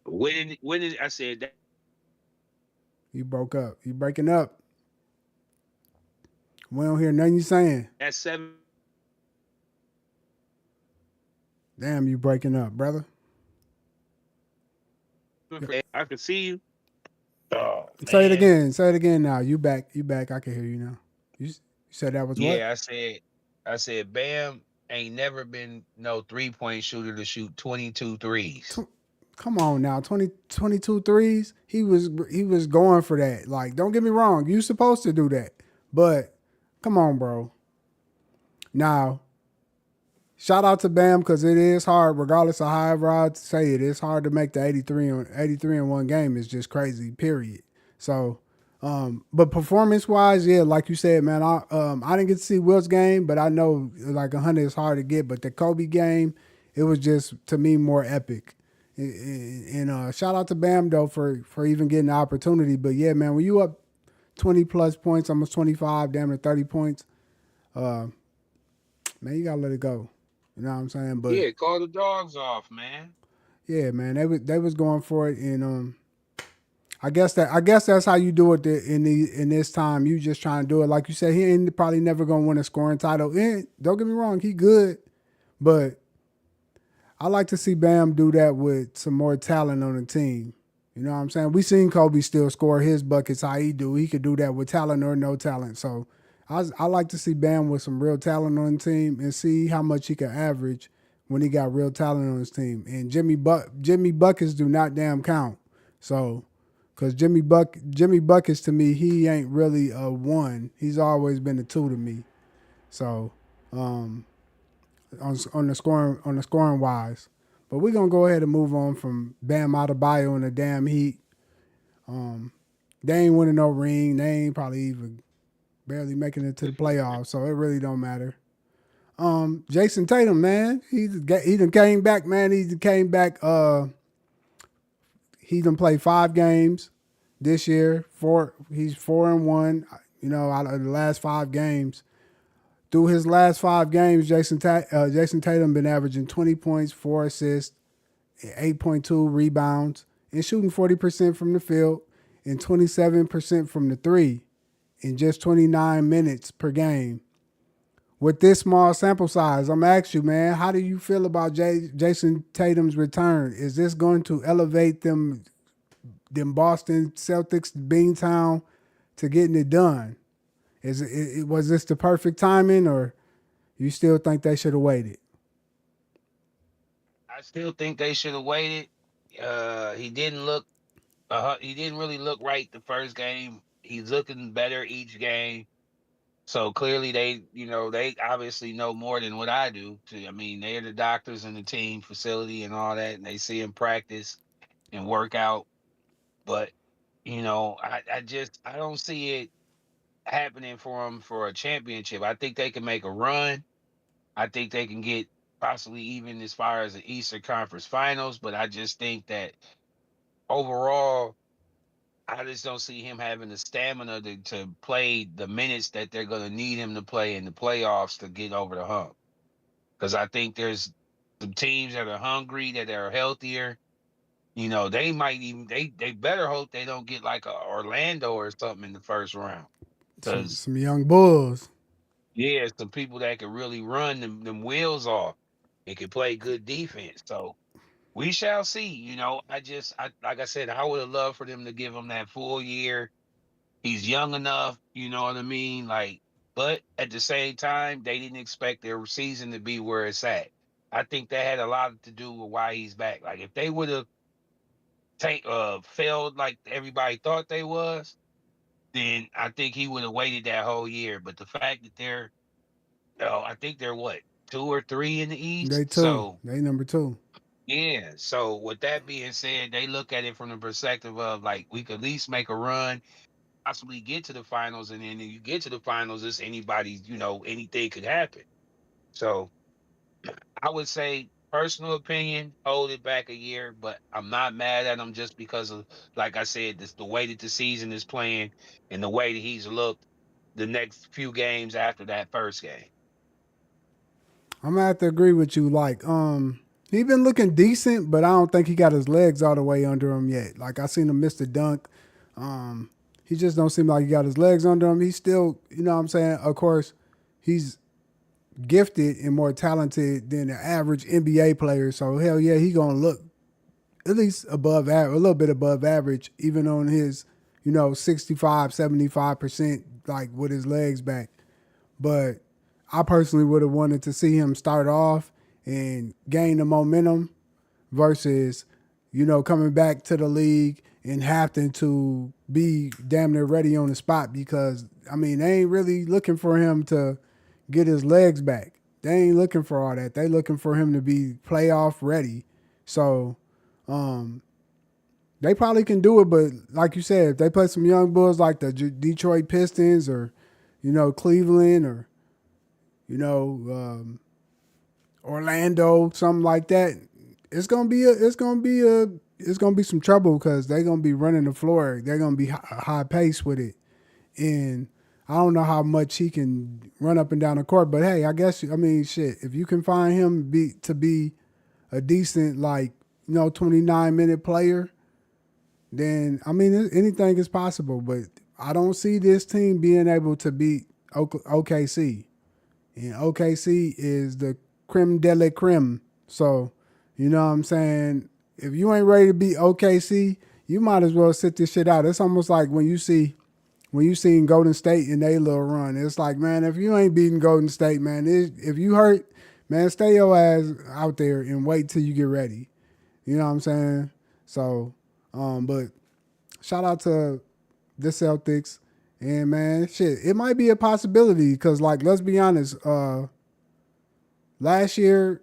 when did I said that You broke up. You breaking up. We don't hear nothing you saying. that's Damn, you breaking up, brother. for I can see you. Oh Say it man. again. Say it again now. You back. You back. I can hear you now. You said that was what? Yeah, I said Bam ain't never been no 3-point shooter to shoot 22 threes. Tw- Come on now. 22 threes. He was going for that. Like, don't get me wrong. You supposed to do that. But come on, bro. Now, shout out to Bam because it is hard, regardless of however I say it. It's hard to make the 83 in one game. Is just crazy. Period. So, but performance wise, yeah, like you said, man, I didn't get to see Will's game, but I know like 100 is hard to get. But the Kobe game, it was just to me more epic. And shout out to Bam though for even getting the opportunity. But yeah, man, when you up 20 plus points, almost 25, damn near 30 points, uh, man, you gotta let it go. You know what I'm saying? But Yeah, call the dogs off, man. yeah, man, they was going for it, and I guess that's how you do it in this time. You just trying to do it like you said. He ain't probably never gonna win a scoring title. And don't get me wrong, he good, but I like to see Bam do that with some more talent on the team. You know what I'm saying? We seen Kobe still score his buckets how he do. He could do that with talent or no talent. So I like to see Bam with some real talent on the team and see how much he can average when he got real talent on his team. And Jimmy buckets do not damn count. So because Jimmy buckets to me, he ain't really a one. He's always been a two to me. So um, on the scoring wise. But we're gonna go ahead and move on from Bam Adebayo and the damn Heat. Um, they ain't winning no ring. They ain't probably even barely making it to the playoffs, so it really don't matter. Jason Tatum, man, he done came back, man. He done came back. He done played 5 games this year. He's 4-1. You know, out of the last 5 games. Through his last 5 games, Jason Tatum been averaging 20 points, 4 assists, 8.2 rebounds, and shooting 40% from the field and 27% from the three in just 29 minutes per game. With this small sample size, I'm gonna ask you, man, how do you feel about Jason Tatum's return? Is this going to elevate them Boston Celtics, Beantown, to getting it done? Was this the perfect timing, or you still think they should have waited? I still think they should have waited. He didn't really look right the first game. He's looking better each game. So clearly they obviously know more than what I do. I mean, they're the doctors in the team facility and all that, and they see him practice and work out. But, I don't see it happening for them for a championship. I think they can make a run. I think they can get possibly even as far as the Eastern Conference Finals. But I just think that overall, I just don't see him having the stamina to play the minutes that they're going to need him to play in the playoffs to get over the hump. Because I think there's some teams that are hungry, that are healthier. You know, they might even they better hope they don't get like a Orlando or something in the first round. Because Some young bulls. yeah, some people that can really run them wheels off and can play good defense. So we shall see. You know, I like I said, I would have loved for them to give him that full year. He's young enough, you know what I mean? Like, but at the same time, they didn't expect their season to be where it's at. I think that had a lot to do with why he's back. Like, if they would have failed like everybody thought they was, then I think he would have waited that whole year. But the fact that they're, I think they're what, 2 or 3 in the They East. two. So They number two. yeah. So with that being said, they look at it from the perspective of like we could at least make a run, possibly get to the finals, and then if you get to the finals, it's anybody's, anything could happen. So I would say, personal opinion, hold it back a year, but I'm not mad at him just because of, like I said, this the way that the season is playing and the way that he's looked the next few games after that first game. I'm gonna have to agree with you. Like, he been looking decent, but I don't think he got his legs all the way under him yet. Like I seen him miss the dunk. Um, he just don't seem like he got his legs under him. He's still, you know what I'm saying? Of course, he's gifted and more talented than the average NBA player. So hell yeah, he gonna look at least above average, a little bit above average, even on his, 65, 75%, like with his legs back. But I personally would have wanted to see him start off and gain the momentum versus, coming back to the league and having to be damn near ready on the spot because, I mean, they ain't really looking for him to get his legs back. They ain't looking for all that. They looking for him to be playoff ready. So they probably can do it, but like you said, if they play some young bulls like the Detroit Pistons or, Cleveland or, you know, Orlando, something like that, it's gonna be some trouble because they're gonna be running the floor. They're gonna be high pace with it, and I don't know how much he can run up and down the court. But hey, I guess I mean shit. If you can find him to be a decent 29-minute player, then I mean anything is possible. But I don't see this team being able to beat OKC. And OKC is the creme de la creme. So, you know what I'm saying? If you ain't ready to beat OKC, you might as well sit this shit out. It's almost like when you seen Golden State in their little run. It's like, man, if you ain't beating Golden State, man, if you hurt, man, stay your ass out there and wait till you get ready. You know what I'm saying? So, but shout out to the Celtics. And man, shit, it might be a possibility because, like, let's be honest. Last year,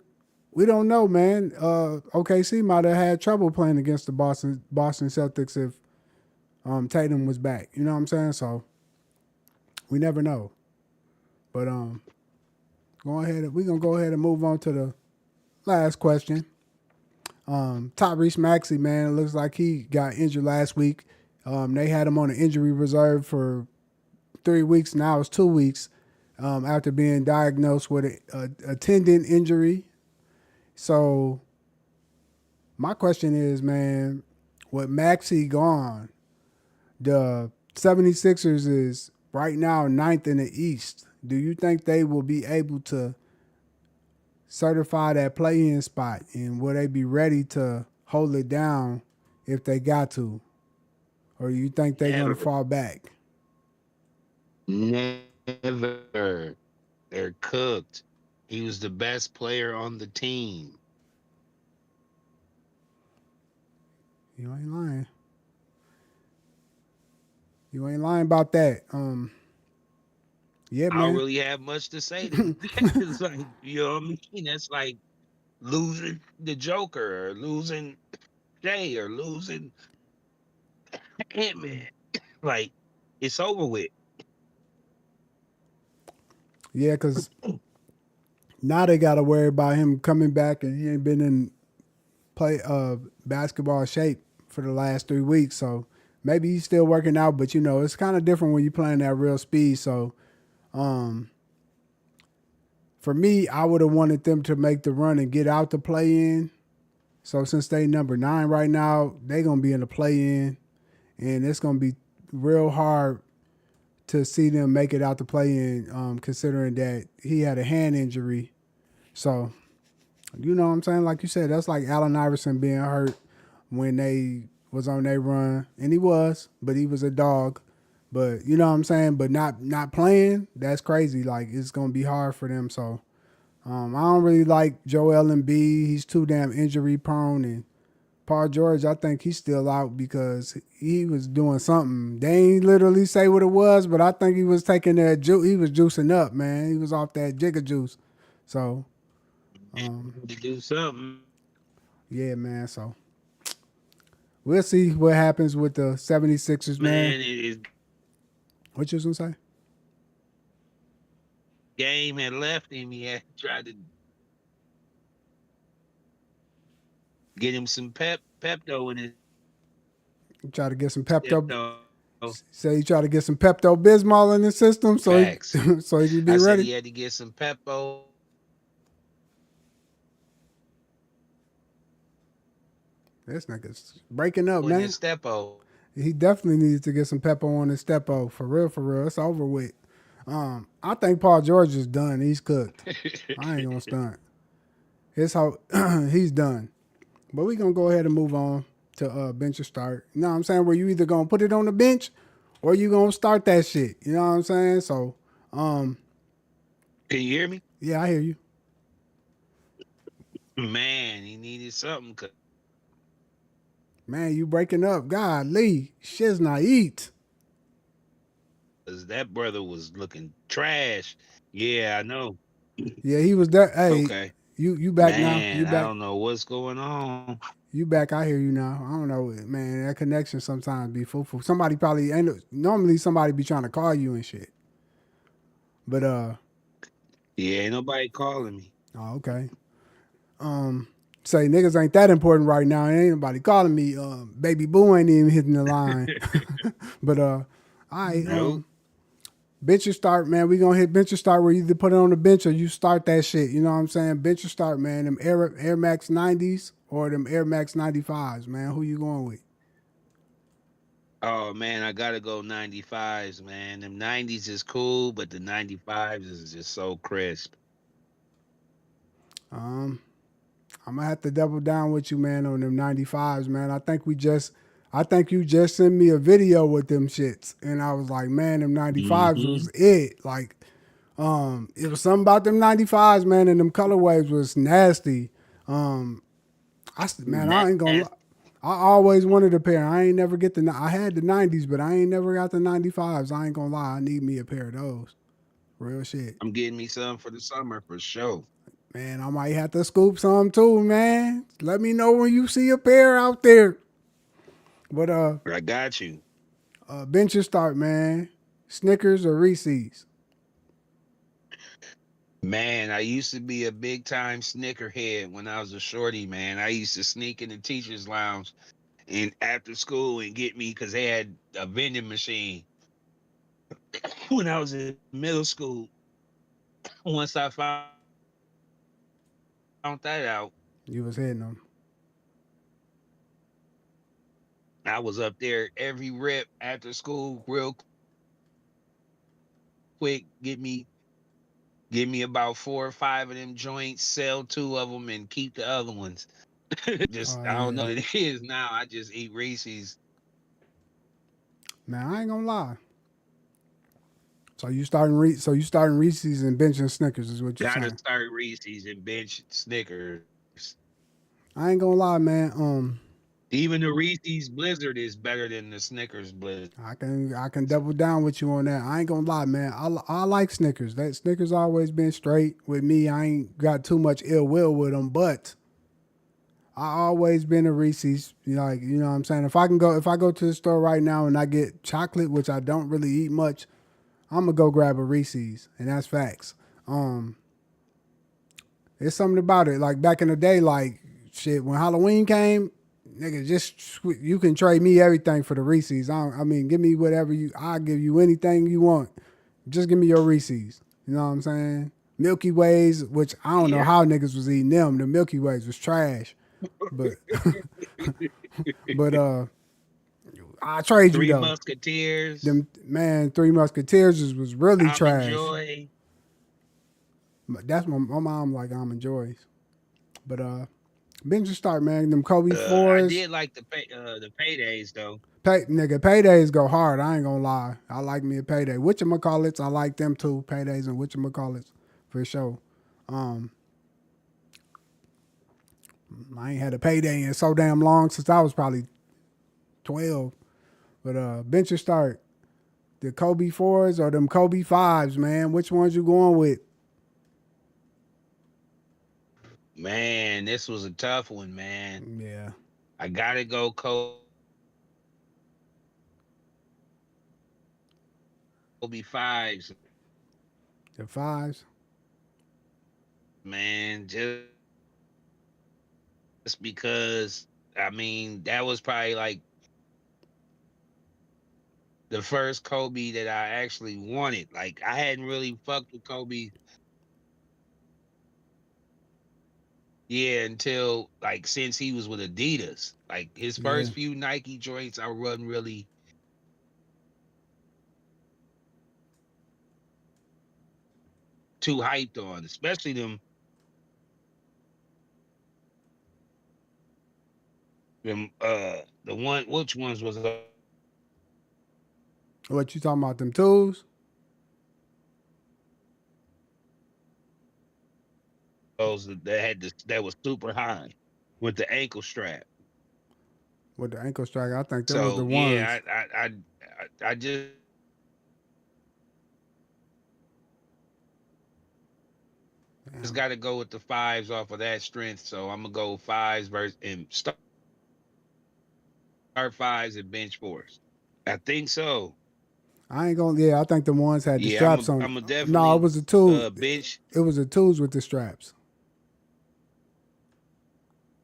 we don't know, man. OKC might have had trouble playing against the Boston Celtics if Tatum was back. You know what I'm saying? So we never know. But we're gonna go ahead and move on to the last question. Tyrese Maxey, man, it looks like he got injured last week. They had him on an injury reserve for 3 weeks. Now it's 2 weeks after being diagnosed with a tendon injury. So my question is, man, with Maxey gone, the 76ers is right now ninth in the East. Do you think they will be able to certify that play-in spot, and will they be ready to hold it down if they got to, or you think they're gonna Never, fall back? never. They're cooked. He was the best player on the team. You ain't lying. You ain't lying about that. Yeah, I don't man. really have much to say to that. It's like, you know what I mean? That's like losing the Joker or losing Jay or losing Ant-Man. Like, it's over with. Yeah, cause Now they got to worry about him coming back, and he ain't been in play basketball shape for the last 3 weeks. So maybe he's still working out, but it's kind of different when you're playing at real speed. So um, for me, I would have wanted them to make the run and get out the play in. So since they number 9 right now, they gonna be in the play in, and it's gonna be real hard to see them make it out the play in, considering that he had a hand injury. So you know what I'm saying? Like you said, that's like Allen Iverson being hurt when they was on their run, and he was, but he was a dog. But you know what I'm saying? But not playing, that's crazy. Like it's gonna be hard for them. So I don't really like Joel Embiid. He's too damn injury prone, and Paul George, I think he's still out because he was doing something. They ain't literally say what it was, but I think he was taking that juice. He was juicing up, man. He was off that jigger juice. So To do something, yeah, man. So we'll see what happens with the 76ers, man. man. His What you was gonna say? game had left him. He had tried to get him some Pepto in his You try to get some step Pepto. though. Say you try to get some Pepto Bismol in the system, so he, Facts. so he can I be said ready. he had to get some Pepto This nigga's breaking up, in man. his stepo. He definitely needs to get some pepper on his stepo. For real, for real. It's over with. I think Paul George is done. He's cooked. I ain't gonna stunt. His how he's done. But we gonna go ahead and move on to bench or start. You know what I'm saying? Where you either gonna put it on the bench or you gonna start that shit. You know what I'm saying? So, Can you hear me? yeah, I hear you. Man, he needed something Man, you breaking up. God, Lee, shit's not eat. because that brother was looking trash. Yeah, I know. Yeah, he was there. Hey, Okay. you back now? You Man, I back? don't know what's going on. You back? I hear you now. I don't know, man. That connection sometimes be foo. Somebody probably ain't. Normally, somebody be trying to call you and shit. But Yeah, ain't nobody calling me. oh, okay. Say niggas ain't that important right now. Ain't nobody calling me. Baby Boo ain't even hitting the line. But I Nope. bench or start, man. We gonna hit bench or start where you either put it on the bench or you start that shit. You know what I'm saying? Bench or start, man. Them Air Max 90s or them Air Max 95s, man. Who you going with? Oh man, I gotta go 95s, man. Them 90s is cool, but the 95s is just so crisp. Um, I'm gonna have to double down with you, man, on them 95s, man. I think you just sent me a video with them shits, and I was like, man, them 95s Hmm. was it. Like, it was something about them 95s, man, and them colorways was nasty. Um, man, I ain't gonna lie. Nasty. I always wanted a pair. I ain't never get the. I had the 90s, but I ain't never got the 95s. I ain't gonna lie. I need me a pair of those. Real shit. I'm getting me some for the summer for sure. Man, I might have to scoop some too, man. Let me know when you see a pair out there. But I got you. bench your start, man. Snickers or Reese's. Man, I used to be a big time snickerhead when I was a shorty, man. I used to sneak in the teacher's lounge and after school and get me because they had a vending machine when I was in middle school. Once I found that out, You was hitting them. I was up there every rip after school real quick. Give me about 4 or 5 of them joints, sell 2 of them, and keep the other ones. Just Oh I don't yeah. know what it is now. I just eat Reese's. Man, I ain't gonna lie. So you starting Reese's and benching Snickers is what you're Gotta saying. start Reese's and bench Snickers. I ain't gonna lie, man. Even the Reese's Blizzard is better than the Snickers Blizzard. I can double down with you on that. I ain't gonna lie, man. I like Snickers. That Snickers always been straight with me. I ain't got too much ill will with them, but I always been a Reese's. Like you know what I'm saying. If I go to the store right now and I get chocolate, which I don't really eat much, I'm gonna go grab a Reese's, and that's facts. Um, It's something about it. Like back in the day, like shit when Halloween came, nigga, you can trade me everything for the Reese's. I mean, give me whatever you. I'll give you anything you want. Just give me your Reese's. You know what I'm saying? Milky Ways, which I don't know Yeah. how niggas was eating them. The Milky Ways was trash. But but I trade you Three though. Musketeers, Them man, Three Musketeers was really Almond trash. Joy. But that's my mom like almond joys. But Benji start man, them Kobe I fours. did like the paydays though. Nigga, paydays go hard. I ain't gonna lie. I like me a payday. Whatchamacallits, I like them too. Paydays and whatchamacallits for sure. Um, I ain't had a payday in so damn long since I was probably 12. But bench start. The Kobe fours or them Kobe fives, man. Which ones you going with? Man, this was a tough one, man. Yeah, I gotta go Kobe fives, the fives. man. Just because I mean that was probably like the first Kobe that I actually wanted. Like I hadn't really fucked with Kobe, yeah, until like since he was with Adidas. Like his Yeah, first few Nike joints, I wasn't really too hyped on, especially them the one which ones was what you talking about? Them twos those that had this that was super high with the ankle strap. with the ankle strike. I think them was the So yeah, ones. I just Damn. got to go with the fives off of that strength. So I'm gonna go fives versus and start fives and bench fours. I think so. I ain't gonna. Yeah, I think the ones had the Yeah, straps on. I'm a No, it definitely was the two. bench It was the twos with the straps.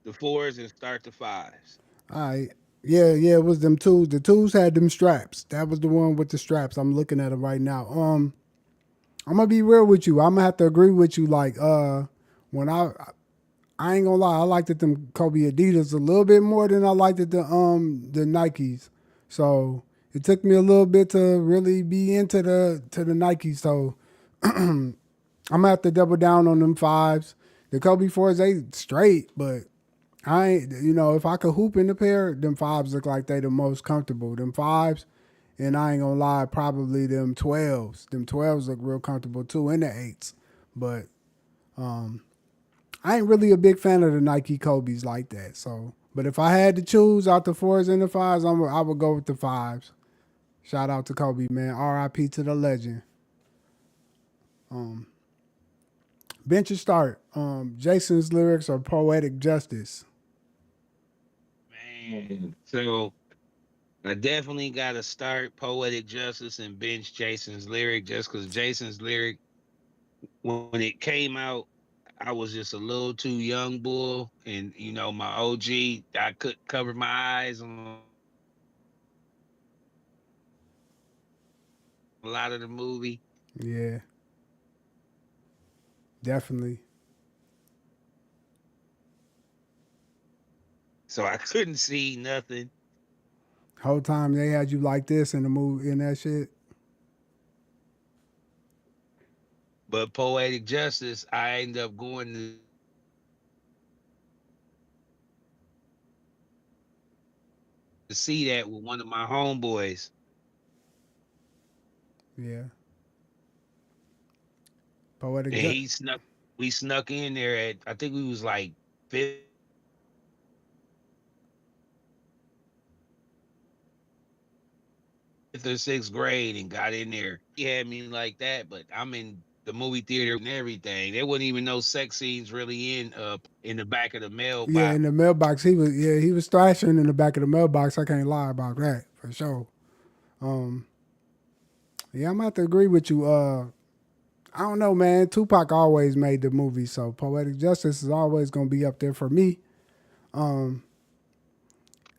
the fours and start the fives. All right. Yeah, yeah, it was them twos. The twos had them straps. That was the one with the straps. I'm looking at it right now. I'm gonna be real with you. I'm gonna have to agree with you. Like, when I ain't gonna lie, I liked it them Kobe Adidas a little bit more than I liked it the Nikes. So it took me a little bit to really be into the Nikes. So I'm gonna have to double down on them fives. The Kobe fours they straight, but I ain't, if I could hoop in the pair, them fives look like they the most comfortable. Them fives, and I ain't gonna lie, probably them 12s. Them 12s look real comfortable too, and the eights. But I ain't really a big fan of the Nike Kobe's like that. So, but if I had to choose out the fours and the fives, I would go with the fives. Shout out to Kobe, man. R.I.P. to the legend. Bench start. Jason's lyrics are poetic justice. Man, so I definitely got to start Poetic Justice and bench Jason's lyric just because Jason's lyric, when it came out, I was just a little too young, bull. And, my OG, I could cover my eyes on a lot of the movie. Yeah, definitely. So I couldn't see nothing. Whole time they had you like this in the movie in that shit. But Poetic Justice, I ended up going to see that with one of my homeboys. Yeah, And poetic justice. we snuck in there at I think we was like fifth or sixth grade and got in there. He had me like that, but I'm in the movie theater with popcorn and everything. There wasn't even no sex scenes really in the back of the Yeah, mailbox. in the mailbox, he was thrashing in the back of the mailbox. I can't lie about that for sure. Um, yeah, I'm gonna have to agree with you. I don't know, man. Tupac always made the movie, so Poetic Justice is always gonna be up there for me. Um,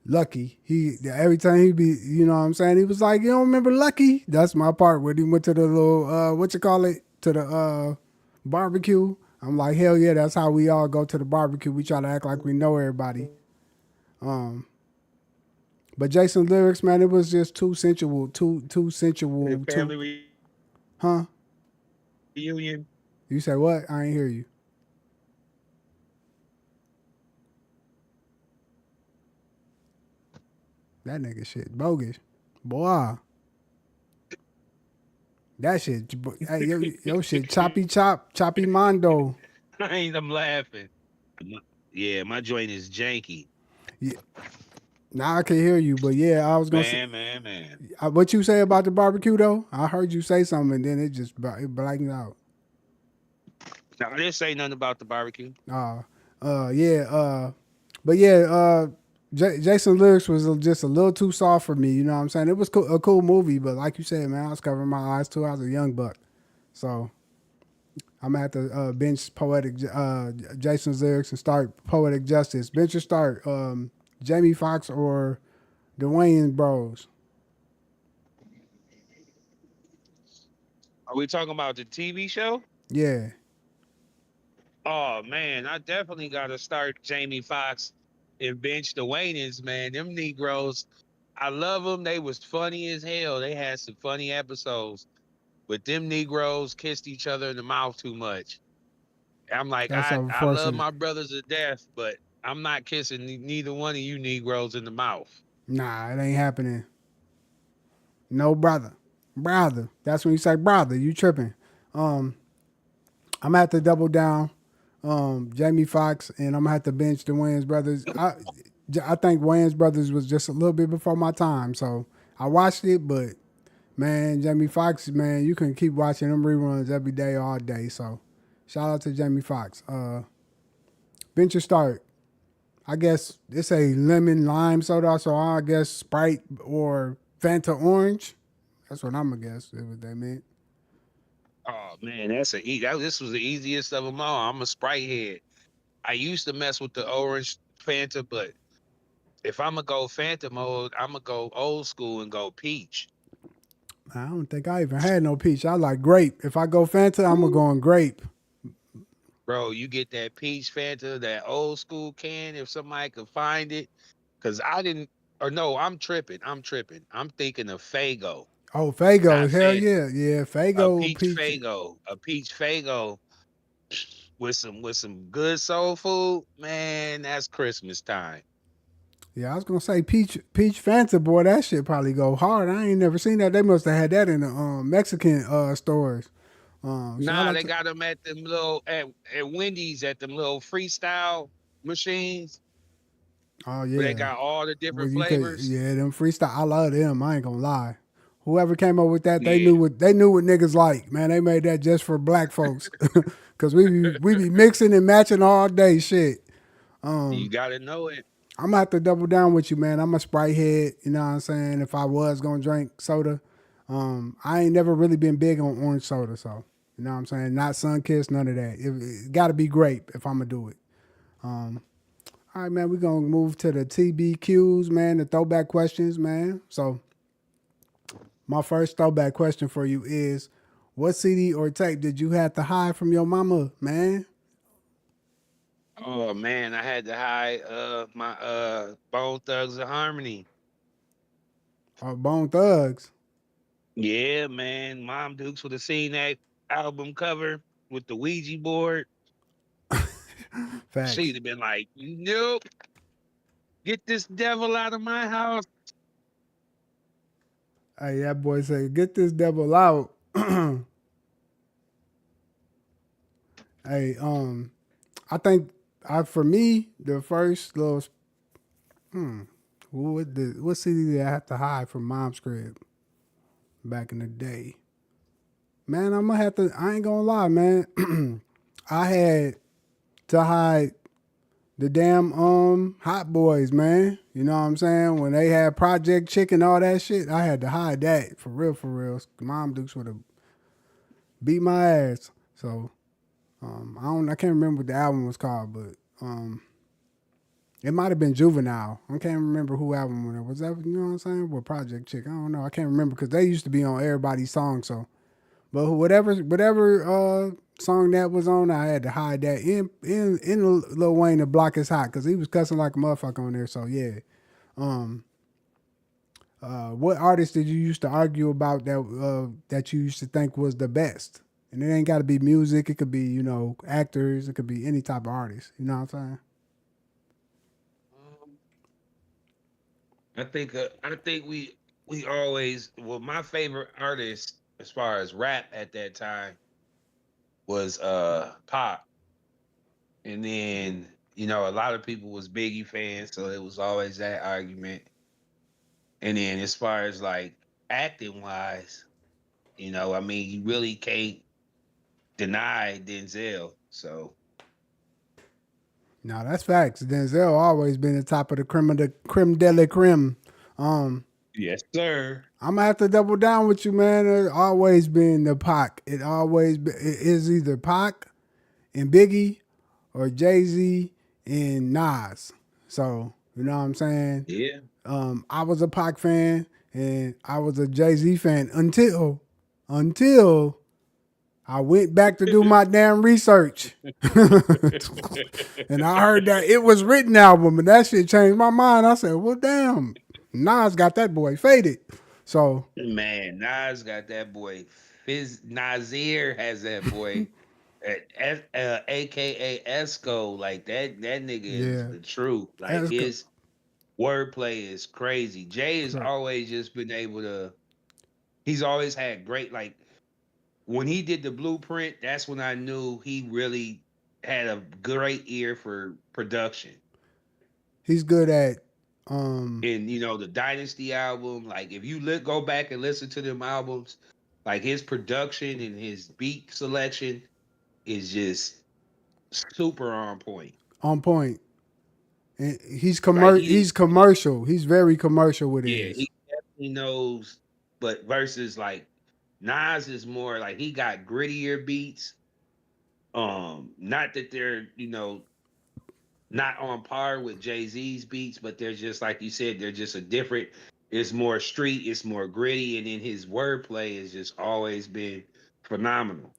Lucky, he every time he be, you know what I'm saying, he was like, you don't remember Lucky? That's my part when he went to the little what you call it, to the barbecue. I'm like, hell yeah, that's how we all go to the barbecue. We try to act like we know everybody. Um, but Jason lyrics, man, it was just too sensual, too sensual, The too, family huh? reunion. You say what? I ain't hear you. That nigga shit bogus, boy. That shit, hey, yo shit, choppy mondo. I'm laughing. My- Yeah, my joint is janky. Yeah, now I can hear you, but yeah, I was gonna say, Man. what you say about the barbecue though? I heard you say something, and then it just it blanked out. Now, I didn't say nothing about the barbecue. Uh, yeah, but yeah, Jason lyrics was just a little too soft for me. You know what I'm saying? It was a cool movie, but like you said, man, I was covering my eyes too. I was a young buck, so I'm gonna have to bench Jason's lyrics and start poetic justice. Bench or start Jamie Foxx or the Wayans Bros. Are we talking about the TV show? Yeah, Oh man, I definitely got to start Jamie Foxx and bench the Wayans, man. Them Negroes, I love them. They was funny as hell. They had some funny episodes, but them Negroes kissed each other in the mouth too much. I'm like, that's I love unfortunate. my brothers to death, but I'm not kissing neither one of you Negroes in the mouth. Nah, it ain't happening. No brother, brother. That's when you say brother. You tripping? Um, I'm gonna have to double down. Jamie Foxx, and I'm gonna have to bench the Wayans brothers. I think Wayans brothers was just a little bit before my time, so I watched it, but man, Jamie Foxx, man, you can keep watching them reruns every day, all day. So, shout out to Jamie Foxx. Bench or start. I guess it's a lemon lime soda, so I guess Sprite or Fanta orange. That's what I'm gonna guess. Is what they meant. Oh man, this was the easiest of them all. I'm a Sprite head. I used to mess with the orange Fanta, but if I'm gonna go Fanta mode, I'm gonna go old school and go peach. I don't think I even had no peach. I like grape. If I go Fanta, I'm gonna Woo. go on grape. Bro, you get that peach Fanta, that old school can, if somebody could find it. Cause I didn't, or no, I'm tripping. I'm tripping. I'm thinking of Fago, Oh, Fago, not hell Fanta. yeah, yeah, Fago peach. A peach Fago with some good soul food. Man, that's Christmas time. Yeah, I was gonna say peach Fanta, boy, that shit probably go hard. I ain't never seen that. They must have had that in the Mexican stores. Shout Nah, out they to got them at them little at Wendy's at them little freestyle machines oh where they yeah, got all the where different you could flavors. yeah them freestyle. I love them. I ain't gonna lie. Whoever came up with that, Yeah, they knew what niggas like. Man, they made that just for black folks, cause we be mixing and matching all day. Shit. you gotta know it. I'm gonna have to double down with you, man. I'm a Sprite head. You know what I'm saying? If I was gonna drink soda, I ain't never really been big on orange soda, so you know what I'm saying. Not Sunkist, none of that. It got to be grape if I'm gonna do it. Um, all right, man. We're gonna move to the TBQs, man. The throwback questions, man. So my first throwback question for you is, what CD or tape did you have to hide from your mama, man? Oh man, I had to hide my Bone Thugs and Harmony. Or Bone Thugs? Yeah, man. Mom Dukes would have seen that album cover with the Ouija board. Facts. She'd have been like, "Nope, get this devil out of my house." Hey, that boy said, "Get this devil out." Hey, I think for me the first little what CD did I have to hide from Mom's crib back in the day? Man, I'm gonna have to. I ain't gonna lie, man. I had to hide the damn Hot Boys, man. You know what I'm saying? When they had Project Chicken, all that shit, I had to hide that for real, for real. Mom Dukes would have Beat My Ass. So I can't remember what the album was called, but it might have been Juvenile. I can't remember who album it was. That, you know what I'm saying? With Project Chick. I don't know. I can't remember because they used to be on everybody's song. So, but whatever song that was on, I had to hide that in Lil Wayne. The Block Is Hot because he was cussing like a motherfucker on there. So yeah. Um, what artist did you used to argue about that you used to think was the best? And it ain't got to be music. It could be actors. It could be any type of artist. You know what I'm saying? Um, I think we always well my favorite artist as far as rap at that time was Pop. And then, a lot of people was Biggie fans, so it was always that argument. And then as far as like acting wise, I mean, you really can't deny Denzel. So No, that's facts. Denzel always been the top of the creme de la creme. Um, yes, sir. I'm gonna have to double down with you, man. It's always been the Pac. It is either Pac and Biggie or Jay Z and Nas. So you know what I'm saying. Yeah. I was a Pac fan and I was a Jay Z fan until I went back to do my damn research. And I heard that it was written album, and that shit changed my mind. I said, "Well, damn, Nas got that boy faded." So Man, Nas got that boy. Fizz Nazir has that boy. AKA Esco, like that nigga is yeah, the truth. Like that's good. his wordplay is crazy. Jay has always just been able to. He's always had great like when he did the blueprint. That's when I knew he really had a great ear for production. He's good at um And the Dynasty album, like if you go back and listen to them albums, like his production and his beat selection is just super on point. on point. And Like he's commercial. He's very commercial with yeah, his. he definitely knows. But versus like Nas is more like he got grittier beats. Not that they're not on par with Jay Z's beats, but they're just like you said, they're just a different. It's more street, it's more gritty, and then his wordplay has just always been phenomenal.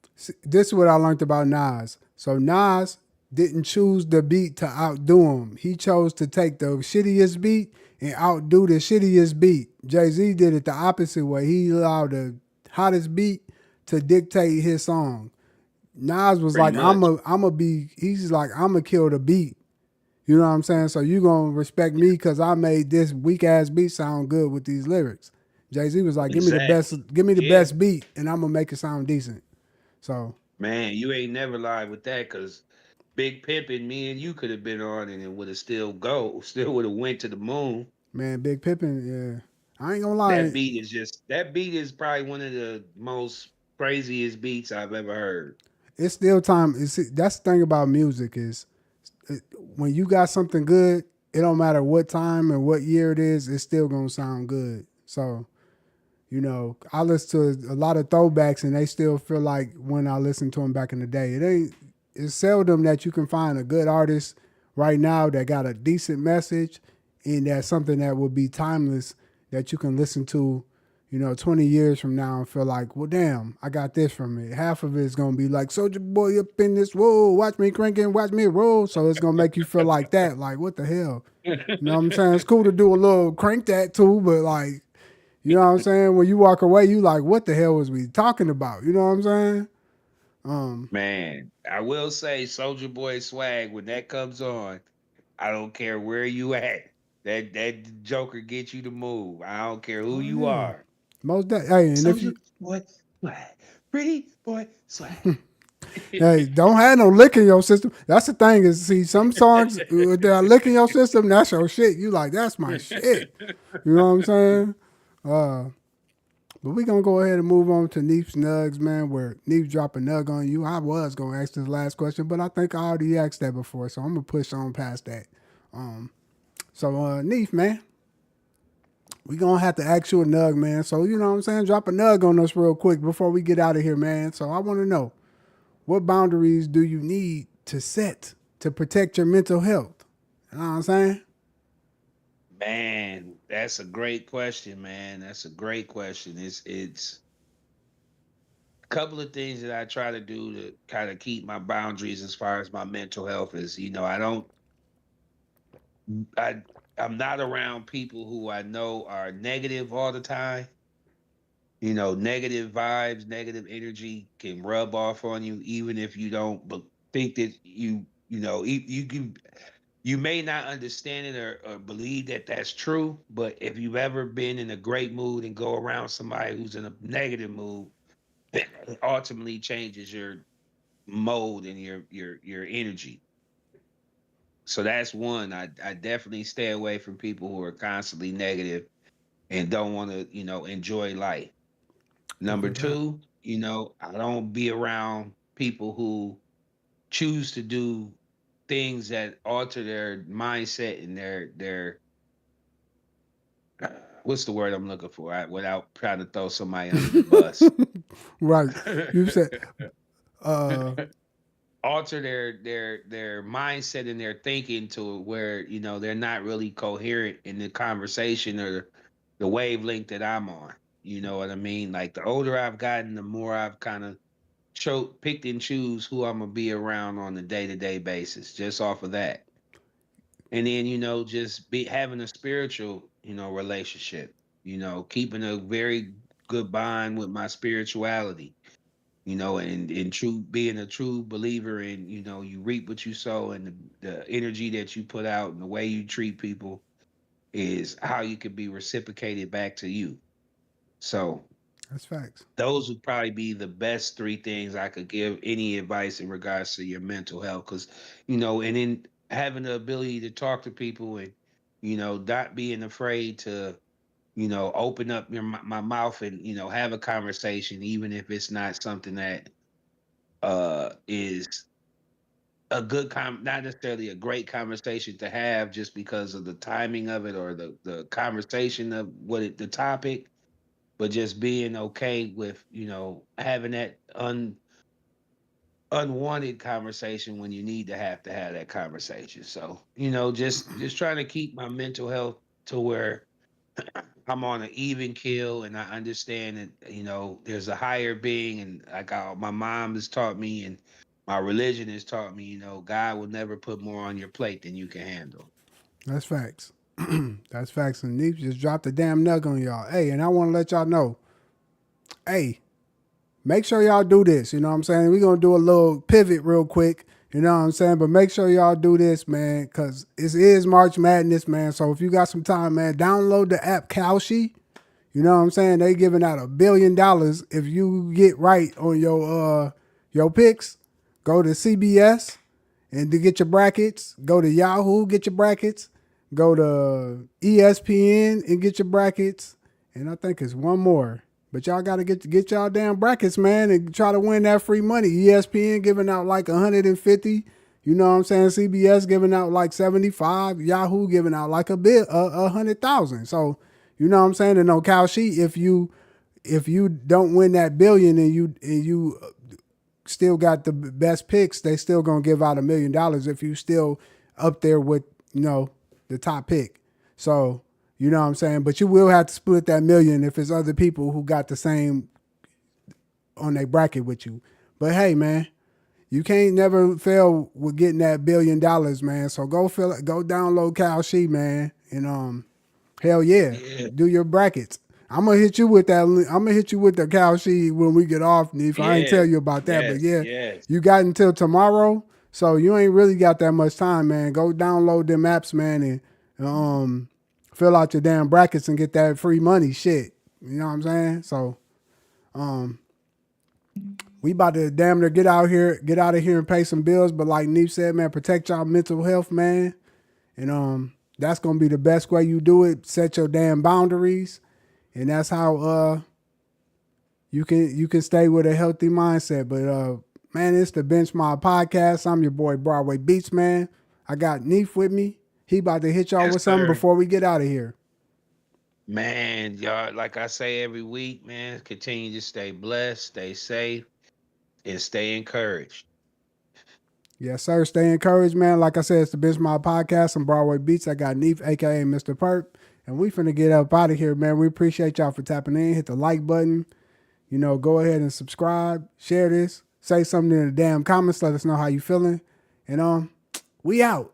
This is what I learned about Nas. So Nas didn't choose the beat to outdo him. He chose to take the shittiest beat and outdo the shittiest beat. Jay Z did it the opposite way. He allowed the hottest beat to dictate his song. Nas was Pretty like, much. he's like, I'm gonna kill the beat. You know what I'm saying? So you gonna respect me because I made this weak ass beat sound good with these lyrics. Jay Z was like, Exactly. give me the Yeah. best beat, and I'm gonna make it sound decent. So Man, you ain't never lied with that because Big Pimpin', me and you could have been on and it would have still would have went to the moon. man, Big Pippin, yeah, I ain't gonna lie. That beat is probably one of the most craziest beats I've ever heard. It's still time. That's the thing about music is when you got something good, it don't matter what time and what year it is, it's still gonna sound good. So I listen to a lot of throwbacks, and they still feel like when I listened to them back in the day. It's seldom that you can find a good artist right now that got a decent message and that's something that will be timeless that you can listen to, 20 years from now and feel like, well, damn, I got this from it. Half of it is gonna be like, Soldier Boy up in this, whoa, watch me cranking, watch me roll. So it's gonna make you feel like that, like what the hell, you know what I'm saying? It's cool to do a little crank that too, but like you know what I'm saying? When you walk away, you like, what the hell was we talking about? You know what I'm saying? Um, Man, I will say Soldier Boy swag when that comes on, I don't care where you at. That Joker gets you to move. I don't care who oh you yeah, are. hey, and if Soldier you Boy swag. Pretty boy swag. hey, don't have no lick in your system. That's the thing is, see, some songs that are lick in your system, that's your shit. You like, that's my shit. You know what I'm saying? Uh, but we gonna go ahead and move on to Neef's Nugs, man. Where Neef drop a nug on you. I was gonna ask this last question, but I think I already asked that before, so I'm gonna push on past that. Um, so Neef, man, We gonna have to ask you a nug, man. So you know what I'm saying? Drop a nug on us real quick before we get out of here, man. So I want to know, what boundaries do you need to set to protect your mental health? You know what I'm saying? Man, that's a great question, man. That's a great question. It's a couple of things that I try to do to kind of keep my boundaries as far as my mental health is, I don't I I'm not around people who I know are negative all the time. Negative vibes, negative energy can rub off on you even if you don't think that you may not understand it or believe that that's true, but if you've ever been in a great mood and go around somebody who's in a negative mood, it ultimately changes your mode and your energy. So that's one. I definitely stay away from people who are constantly negative and don't want to, enjoy life. That's Number no doubt. two, I don't be around people who choose to do things that alter their mindset and their what's the word I'm looking for? Without trying to throw somebody under the bus. Right. You said, uh, Alter their mindset and their thinking to where they're not really coherent in the conversation or the wavelength that I'm on. You know what I mean? Like the older I've gotten, the more I've kind of picked and choose who I'm gonna be around on a day-to-day basis, just off of that. And then just be having a spiritual relationship. Keeping a very good bond with my spirituality. And true being a true believer in you reap what you sow, and the energy that you put out and the way you treat people is how you can be reciprocated back to you. So that's facts. those would probably be the best three things I could give any advice in regards to your mental health. Because, and then having the ability to talk to people and, not being afraid to, open up my mouth and, have a conversation, even if it's not something that is a good not necessarily a great conversation to have just because of the timing of it or the conversation of the topic, but just being okay with having that unwanted conversation when you need to have that conversation. So just trying to keep my mental health to where I'm on an even keel, and I understand that there's a higher being, and like my mom has taught me and my religion has taught me, God will never put more on your plate than you can handle. That's facts. That's facts. And Neef just dropped a damn nug on y'all. Hey, and I want to let y'all know, hey, make sure y'all do this. You know what I'm saying? We're going to do a little pivot real quick. You know what I'm saying? But make sure y'all do this, man, because it is March Madness, man. So if you got some time, man, download the app Kalshi. You know what I'm saying? They giving out $1 billion if you get right on your picks. Go to CBS and to get your brackets. Go to Yahoo, get your brackets. Go to ESPN and get your brackets. And I think it's one more. But y'all gotta get y'all damn brackets, man, and try to win that free money. ESPN giving out like 150. You know what I'm saying? CBS giving out like 75. Yahoo giving out like a 100,000. So you know what I'm saying? And on Kalshi, if you don't win that billion and you still got the best picks, they still gonna give out $1 million if you still up there with the top pick. So you know what I'm saying. But you will have to split that million if it's other people who got the same on their bracket with you. But hey, man, you can't never fail with getting that $1 billion, man. So go download Kalshi, man, and hell yeah, Yeah, do your brackets. I'm gonna hit you with that. I'm gonna hit you with the cow sheet when we get off, Neef. I ain't tell yeah, you about that, but yes, yeah, yes. you got until tomorrow, so you ain't really got that much time, man. Go download them apps, man, and fill out your damn brackets and get that free money. Shit, you know what I'm saying? So we about to damn near get out of here and pay some bills. But like Neef said, man, protect y'all mental health, man, and that's gonna be the best way you do it. Set your damn boundaries, and that's how you can stay with a healthy mindset. But man, it's the Benchmark Podcast. I'm your boy Broadway Beats, man. I got Neef with me. He about to hit y'all Yes, with something sir. before we get out of here. Man, y'all, like I say every week, man, continue to stay blessed, stay safe, and stay encouraged. Yes, sir. Stay encouraged, man. Like I said, it's the Benchmark Podcast on Broadway Beats. I got Neef, aka Mr. Perp. And we finna get up out of here, man. We appreciate y'all for tapping in. Hit the like button. Go ahead and subscribe. Share this. Say something in the damn comments. Let us know how you feeling. And we out.